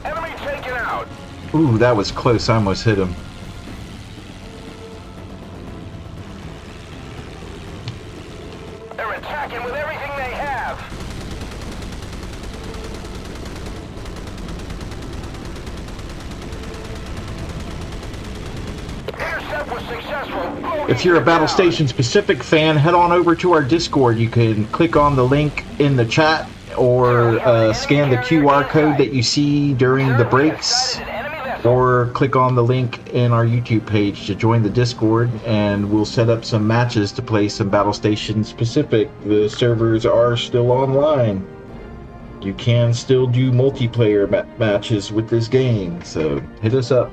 Enemy taken out. Ooh, that was close. I almost hit him. They're attacking with everything they have. Intercept was successful. If you're a Battlestations Pacific fan, head on over to our Discord. You can click on the link in the chat or scan the QR code that you see during the breaks, or click on the link in our YouTube page to join the Discord, and we'll set up some matches to play some Battlestations Pacific. The servers are still online. You can still do multiplayer matches with this game, so hit us up.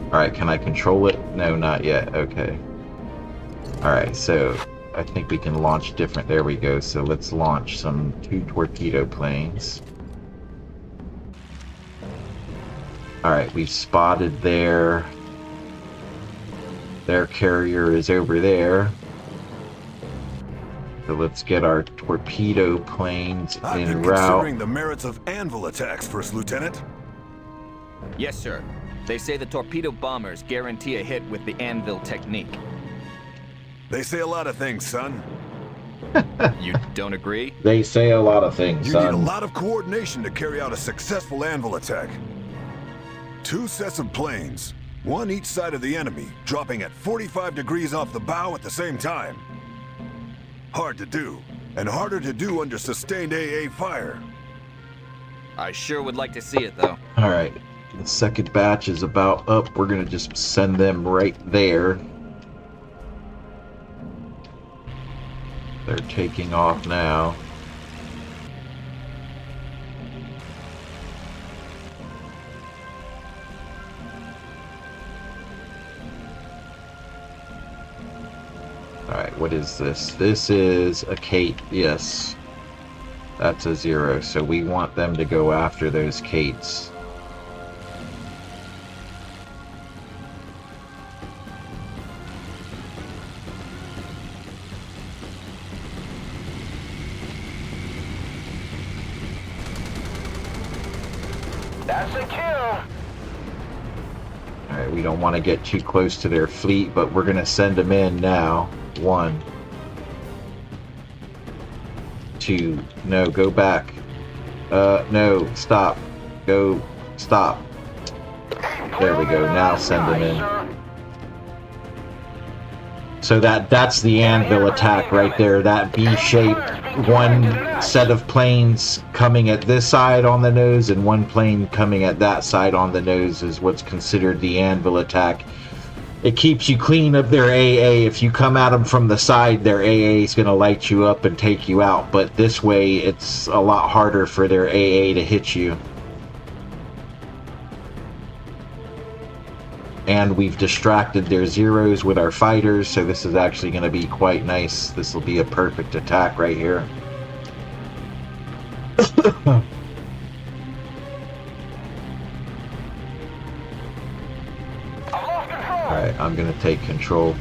Alright, can I control it? No, not yet. Okay. Alright, so I think we can launch different. There we go. So let's launch some 2 torpedo planes. Alright, we've spotted their carrier is over there. So let's get our torpedo planes I've en been route. considering the merits of anvil attacks, First Lieutenant. Yes, sir. They say the torpedo bombers guarantee a hit with the anvil technique. They say a lot of things, son. You don't agree? They say a lot of things, You son. need a lot of coordination to carry out a successful anvil attack. 2 sets of planes, one each side of the enemy, dropping at 45 degrees off the bow at the same time. Hard to do, and harder to do under sustained AA fire. I sure would like to see it, though. Alright, the second batch is about up. We're going to just send them right there. They're taking off now. Alright, what is this? This is a Kate, yes. That's a 0, so we want them to go after those Kates. That's a kill. Alright, we don't want to get too close to their fleet, but we're going to send them in now. 1. 2. No, go back. No, stop. Go. Stop. There we go. Now send them in. So that's the anvil attack right there. That B-shaped, one set of planes coming at this side on the nose and one plane coming at that side on the nose is what's considered the anvil attack. It keeps you clean of their AA. If you come at them from the side, their AA is going to light you up and take you out. But this way, it's a lot harder for their AA to hit you. And we've distracted their zeros with our fighters, so this is actually going to be quite nice. This will be a perfect attack right here. Alright, I'm going to take control.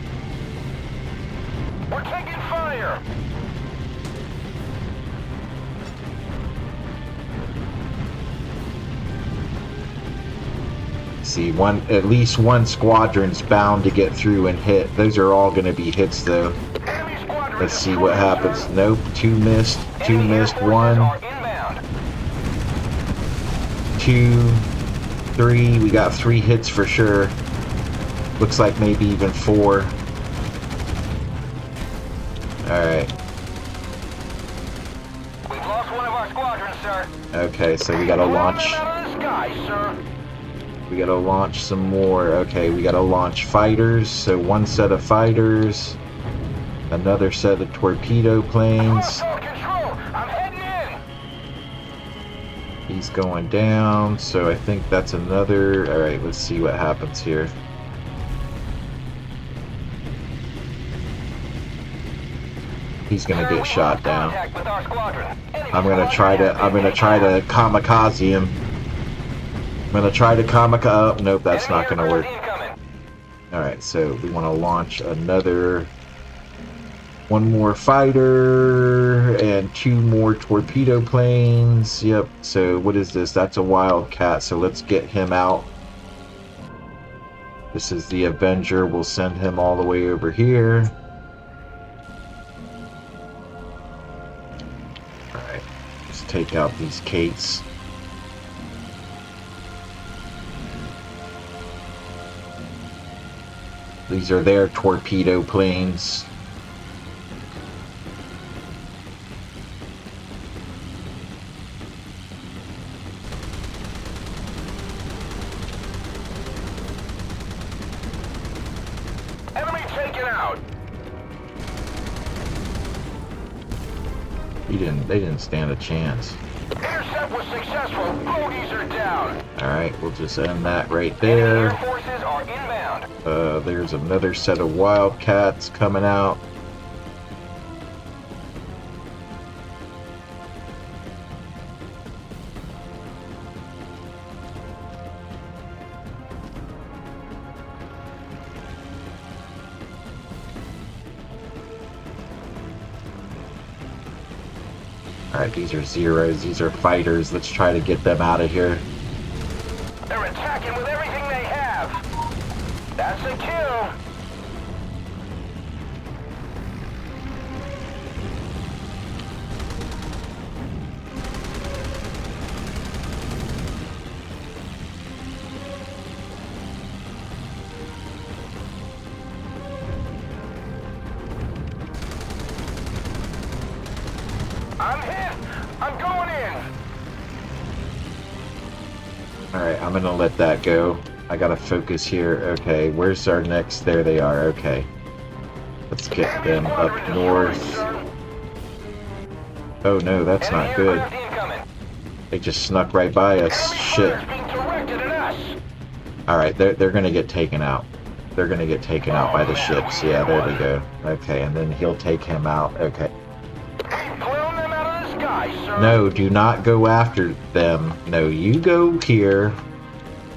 We're taking fire! See, at least one squadron's bound to get through and hit. Those are all going to be hits, though. Let's see what happens. Nope, two missed, one, two, three. We got 3 hits for sure. Looks like maybe even 4. Alright. We've lost one of our squadrons, sir. Okay, so we gotta launch. Out of the sky, sir. We gotta launch some more. Okay, we gotta launch fighters. So one set of fighters. Another set of torpedo planes. Control. I'm heading in. He's going down. So I think that's another. Alright, let's see what happens here. He's gonna get shot down. I'm gonna try to kamikaze him. I'm gonna try to kamikaze. Oh, nope, that's not gonna work. Alright, so we want to launch one more fighter and 2 more torpedo planes. Yep, so what is this? That's a Wildcat, so let's get him out. This is the Avenger. We'll send him all the way over here. Alright, let's take out these Kates. These are their torpedo planes. Enemy taken out. They didn't stand a chance. Intercept was successful. Bogies are down. Alright, we'll just end that right there. Air forces are inbound. There's another set of Wildcats coming out. Alright, these are zeros. These are fighters. Let's try to get them out of here. They're attacking with everything they have. That's a kill. I'm hit. I'm going in. Alright, I'm gonna let that go. I gotta focus here. Okay, where's our next? There they are. Okay. Let's get them up north. Oh no, that's not good. They just snuck right by us. Shit. Alright, they're gonna get taken out. They're gonna get taken out by the ships. Yeah, there we go. Okay, and then he'll take him out. Okay. No, do not go after them. No, you go here.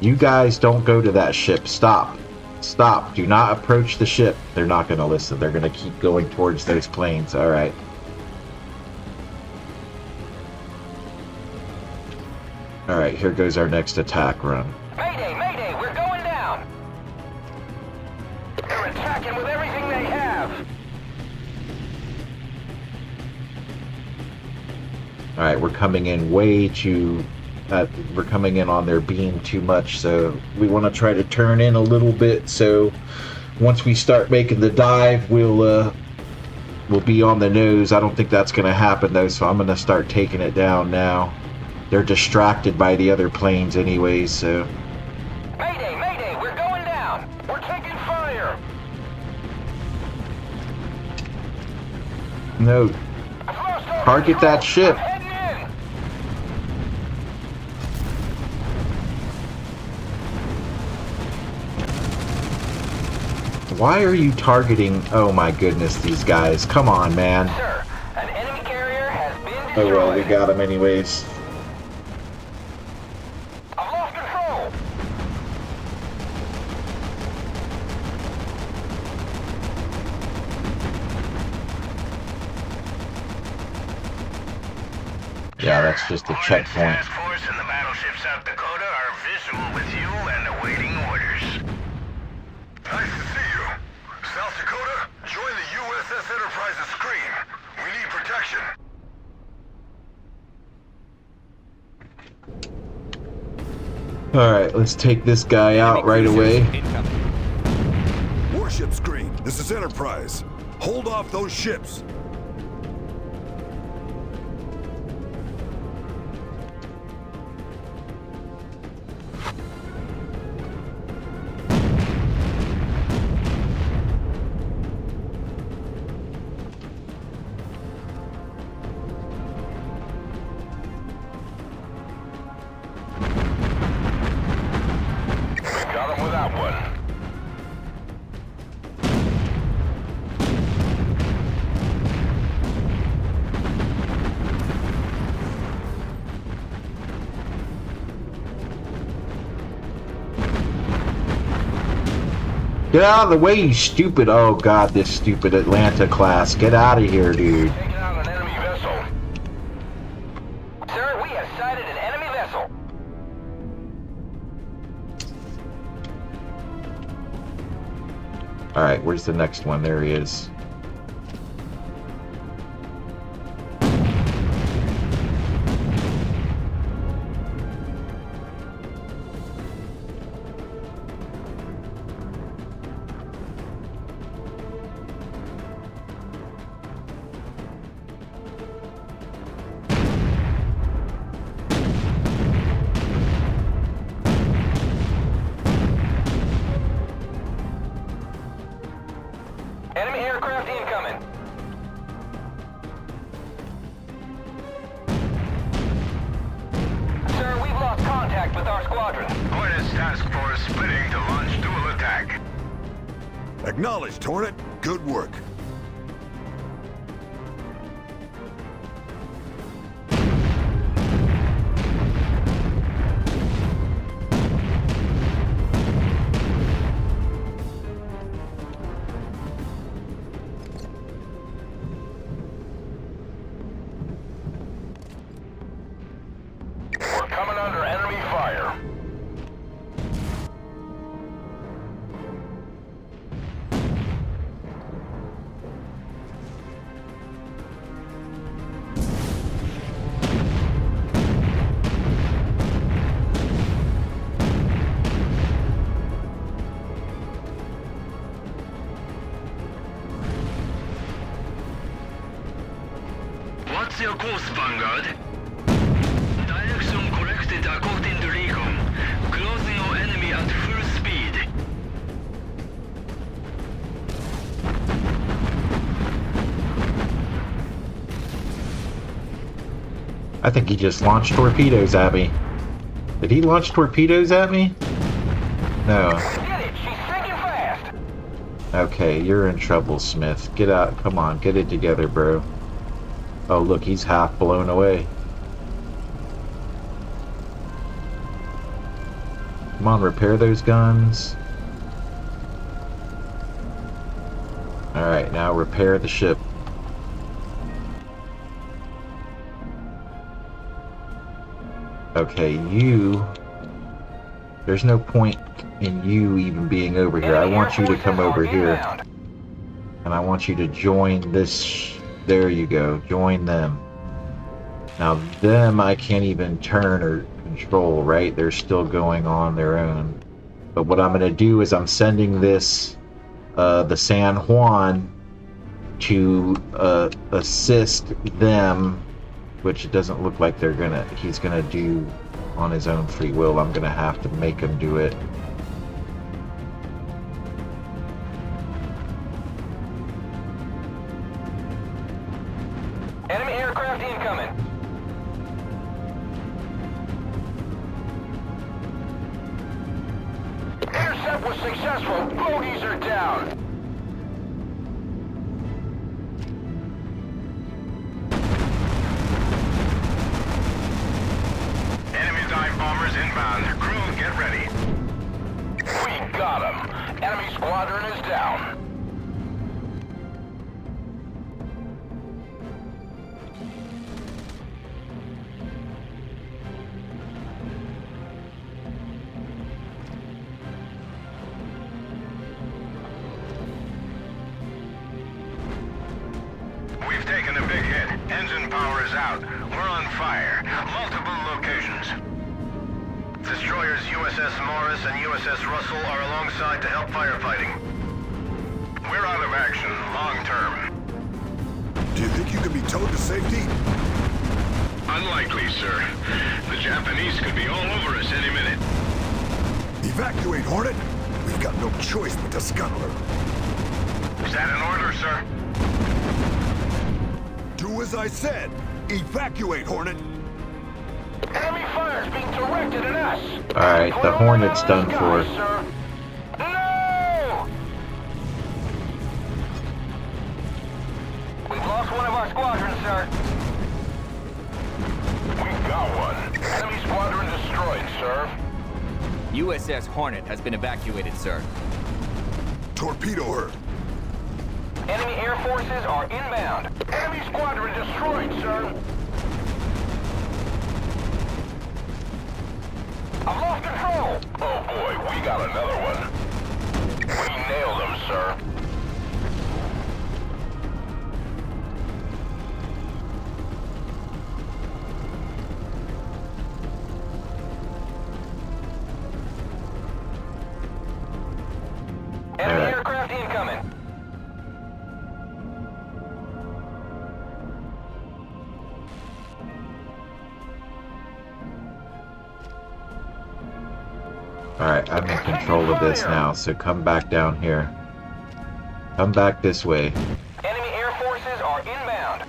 You guys don't go to that ship. Stop. Stop. Do not approach the ship. They're not going to listen. They're going to keep going towards those planes. All right. All right, here goes our next attack run. Mayday, mayday, we're going down. They're attacking with everything they have. All right, we're coming in way too we're coming in on their beam too much, so we want to try to turn in a little bit, so once we start making the dive, we'll be on the nose. I don't think that's going to happen, though, so I'm going to start taking it down now. They're distracted by the other planes anyways, so... Mayday, mayday, we're going down! We're taking fire! No. Target that ship. Why are you targeting... Oh my goodness, these guys. Come on, man. Sir, an enemy carrier has been destroyed. Oh well, we got him anyways. I've lost control! Yeah, that's just a checkpoint. Task Force and the battleship South Dakota are visual with you and awaiting orders. Nice to see you. South Dakota, join the USS Enterprise's screen. We need protection. Alright, let's take this guy out right away. Warship screen, this is Enterprise. Hold off those ships. Got him with that one. Get out of the way, you stupid... Oh god, this stupid Atlanta class. Get out of here, dude. Taking out an enemy vessel. Sir, we have sighted an enemy vessel. Alright, where's the next one? There he is. Enemy aircraft incoming. Sir, we've lost contact with our squadron. Hornets Task Force splitting to launch dual attack. Acknowledged, Hornet. Good work. We're coming under enemy fire. What's your course, Vanguard? Direction corrected according to recon. Closing our enemy at full speed. I think he just launched torpedoes at me. Did he launch torpedoes at me? No. Get it! She's sinking fast! Okay, you're in trouble, Smith. Get out. Come on, get it together, bro. Oh, look, he's half blown away. Come on, repair those guns. Alright, now repair the ship. Okay, you... There's no point in you even being over here. I want you to come over here. And I want you to join this... There you go. Join them. Now, them I can't even turn or control, right? They're still going on their own. But what I'm going to do is I'm sending this, the San Juan, to assist them, which it doesn't look like he's gonna do on his own free will. I'm gonna have to make him do it. Enemy aircraft incoming. Intercept was successful. Bogies are down. Enemy dive bombers inbound. Crew, get ready. We got him. Enemy squadron is down. We've taken a big hit. Engine power is out. We're on fire. Multiple locations. Destroyers USS Morris and USS Russell are alongside to help firefighting. We're out of action, long term. Do you think you can be towed to safety? Unlikely, sir. The Japanese could be all over us any minute. Evacuate, Hornet! We've got no choice but to scuttle her. Is that an order, sir? Do as I said! Evacuate, Hornet! Enemy fire is being directed at us. Alright, the Hornet's done for. Sir. No! We've lost one of our squadrons, sir. We got one. Enemy squadron destroyed, sir. USS Hornet has been evacuated, sir. Torpedo her! Enemy air forces are inbound. Enemy squadron destroyed, sir. I've lost control. Oh boy, we got another one. We nailed him, sir. Enemy aircraft incoming. Alright, I'm in control of this now, so come back down here. Come back this way. Enemy air forces are inbound.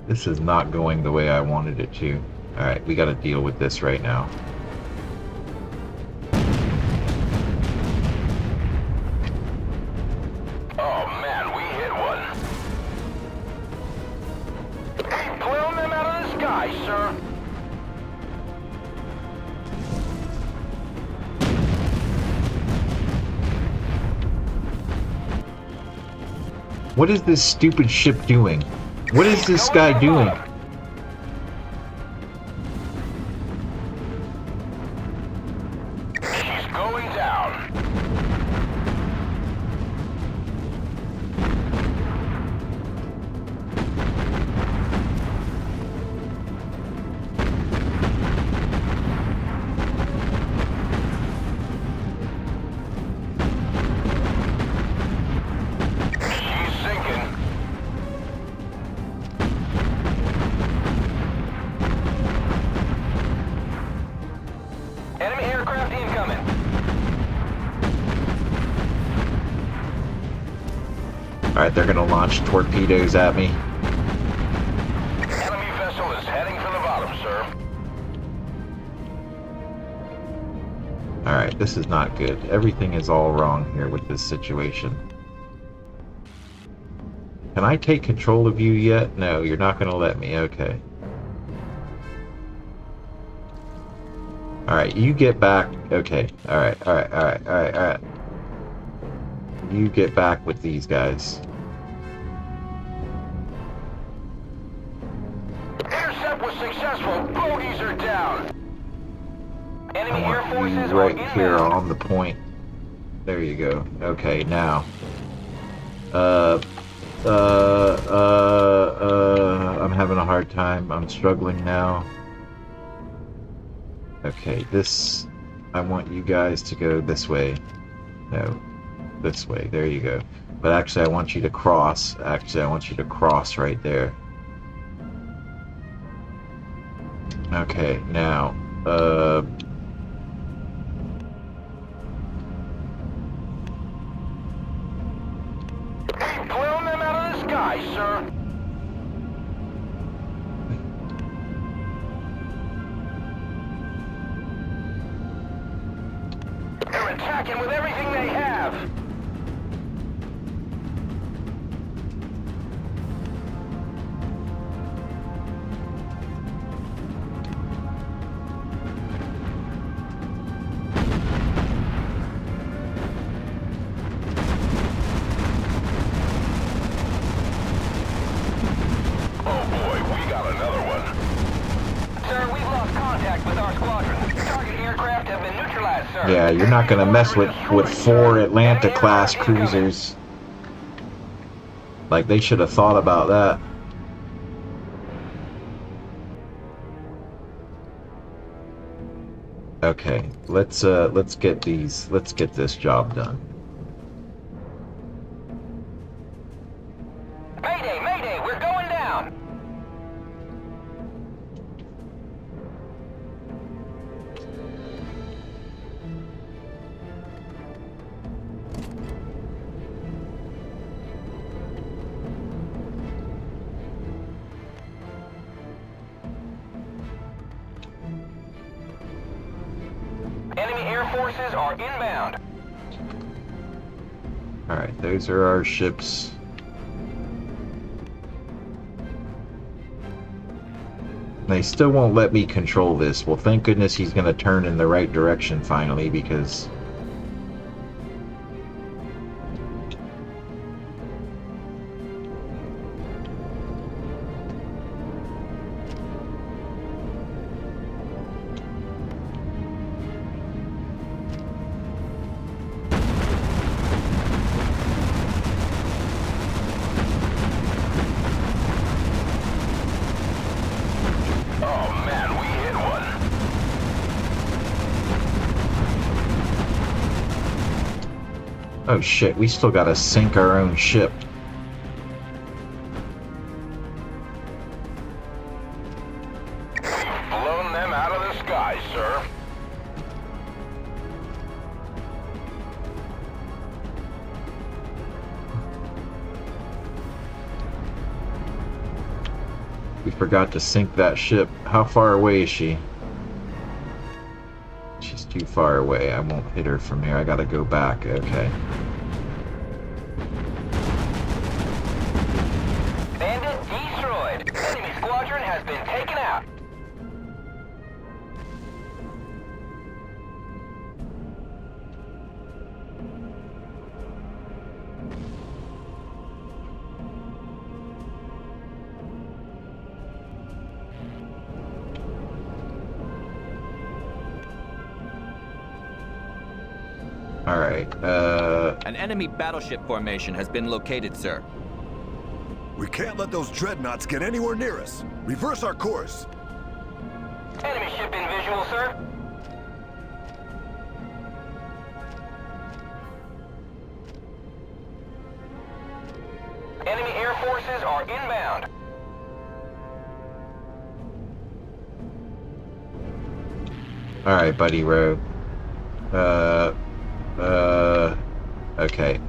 This is not going the way I wanted it to. Alright, we gotta deal with this right now. Oh man, we hit one. Hey, blown them out of the sky, sir. What is this stupid ship doing? What is this guy doing? She's going down. She's sinking. Enemy aircraft incoming. Alright, they're gonna launch torpedoes at me. Enemy vessel is heading for the bottom, sir. Alright, this is not good. Everything is all wrong here with this situation. Can I take control of you yet? No, you're not gonna let me. Okay. Alright, you get back. Okay. Alright. You get back with these guys. Intercept was successful. Bogies are down. Enemy I air want forces you are right here inbound. on the point. There you go. Okay, now. I'm having a hard time. I'm struggling now. Okay, this... I want you guys to go this way. No, this way. There you go. But actually, I want you to cross. Actually, I want you to cross right there. Okay, now, We've blown them out of the sky, sir. They're attacking with everything they have. Oh boy, we got another one. Sir, we've lost contact with our squadron. Target aircraft have been neutralized, sir. yeah, you're not gonna mess with 4 Atlanta-class cruisers. Like, they should have thought about that. Okay, let's get this job done. Mayday, mayday, we're going down. Enemy air forces are inbound. Alright, those are our ships. They still won't let me control this. Well, thank goodness he's going to turn in the right direction finally, because... Oh man, we hit one. Oh shit, we still gotta sink our own ship. We've blown them out of the sky, sir. We forgot to sink that ship. How far away is she? She's too far away. I won't hit her from here. I gotta go back. Okay. Bandit destroyed. Enemy squadron has been taken out. Alright, An enemy battleship formation has been located, sir. We can't let those dreadnoughts get anywhere near us. Reverse our course. Enemy ship in visual, sir. Enemy air forces are inbound. alright, buddy Rogue. Okay.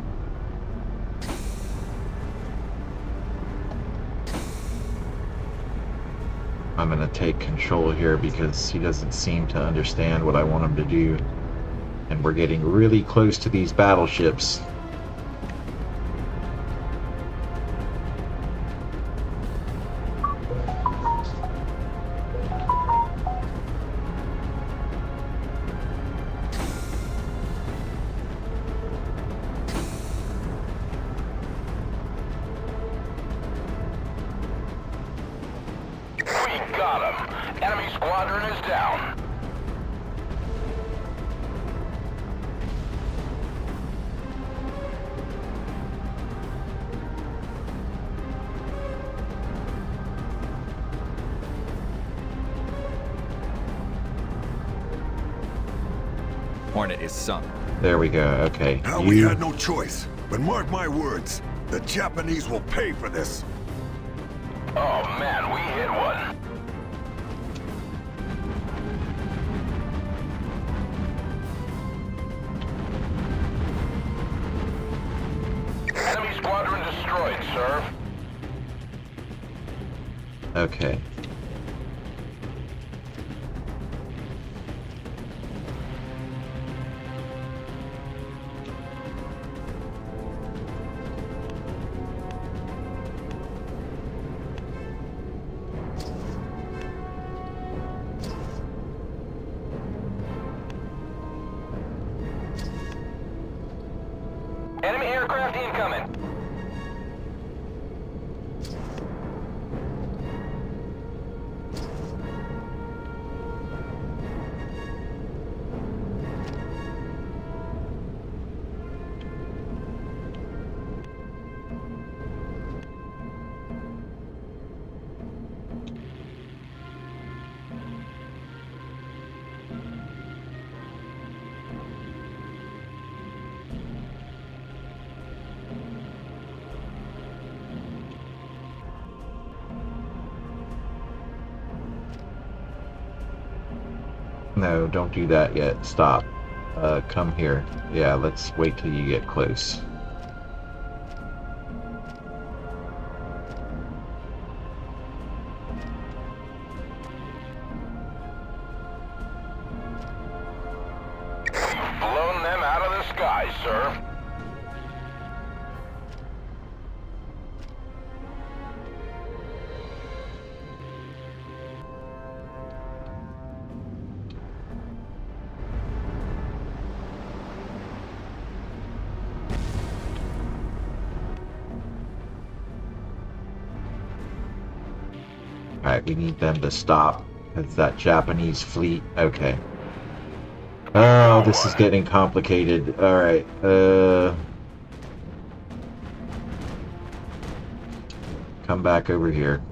I'm gonna take control here because he doesn't seem to understand what I want him to do. And we're getting really close to these battleships. We got him. Enemy squadron is down. Hornet is sunk. There we go. Okay. Now we had no choice. But mark my words, the Japanese will pay for this. Oh man, we hit one. Enemy squadron destroyed, sir. Okay. Enemy aircraft incoming. No, don't do that yet. Stop. Come here. Yeah, let's wait till you get close. We've blown them out of the sky, sir. Alright, we need them to stop. It's that Japanese fleet. Okay. Oh, this is getting complicated. Alright, come back over here.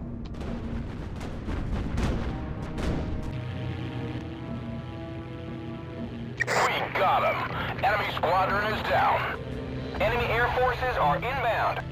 We got him. Enemy squadron is down. Enemy air forces are inbound.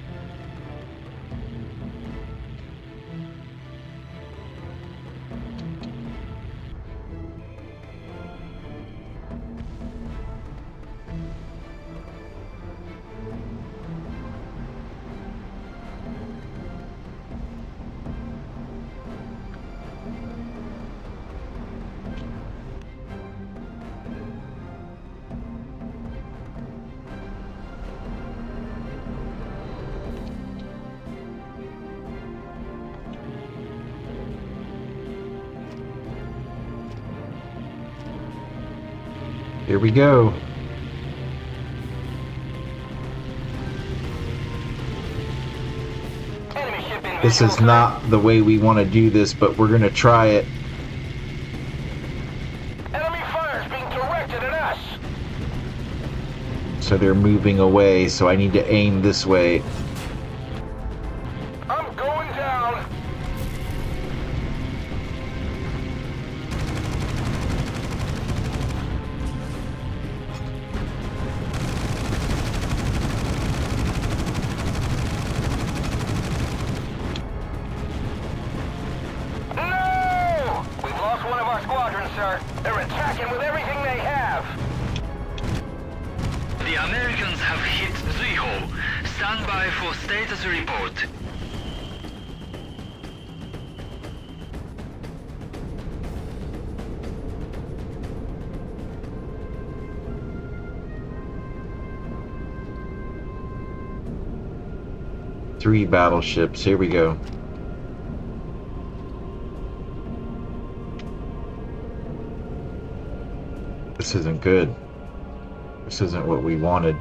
Here we go. Enemy ship in This visual, is sir. not the way we want to do this, but we're going to try it. Enemy fire is being directed at us. So they're moving away, so I need to aim this way. I'm going down. No! We've lost one of our squadrons, sir. They're attacking with everything they have. The Americans have hit Zuiho. Stand by for status report. Three battleships. Here we go. This isn't good. This isn't what we wanted.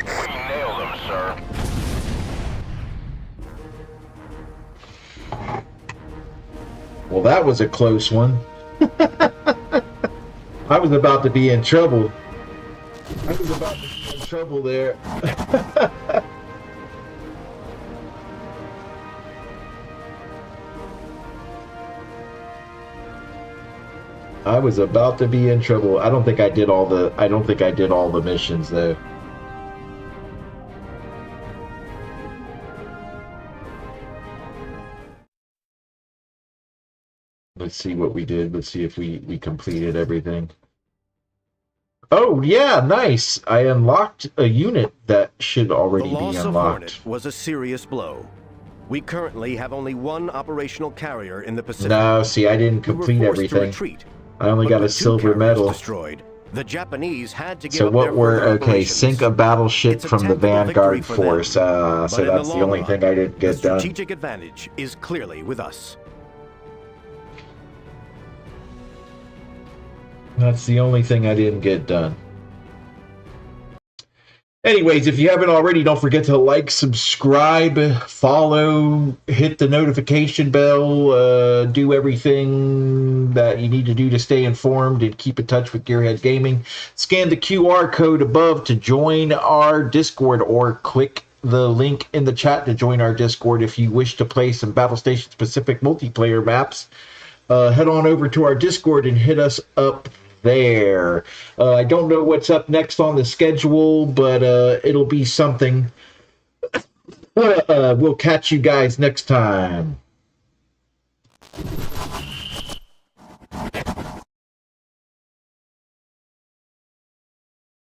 We nailed them, sir. Well, that was a close one. I was about to be in trouble. I was about to be in trouble there. I was about to be in trouble. I don't think I did all the missions though. Let's see what we did. Let's see if we completed everything. Oh, yeah, nice. I unlocked a unit that should already be unlocked. The loss of Hornet was a serious blow. We currently have only one operational carrier in the Pacific. No, see, I didn't complete everything. Retreat, I only got a silver medal. Destroyed. The Japanese had to give so up what their were okay? Sink a battleship from the Vanguard force. So that's the only thing I didn't get done. The strategic advantage is clearly with us. That's the only thing I didn't get done. Anyways, if you haven't already, don't forget to like, subscribe, follow, hit the notification bell, do everything that you need to do to stay informed and keep in touch with Gearhead Gaming. Scan the QR code above to join our Discord, or click the link in the chat to join our Discord if you wish to play some Battlestations Pacific multiplayer maps. Head on over to our Discord and hit us up there. I don't know what's up next on the schedule, but it'll be something. We'll catch you guys next time.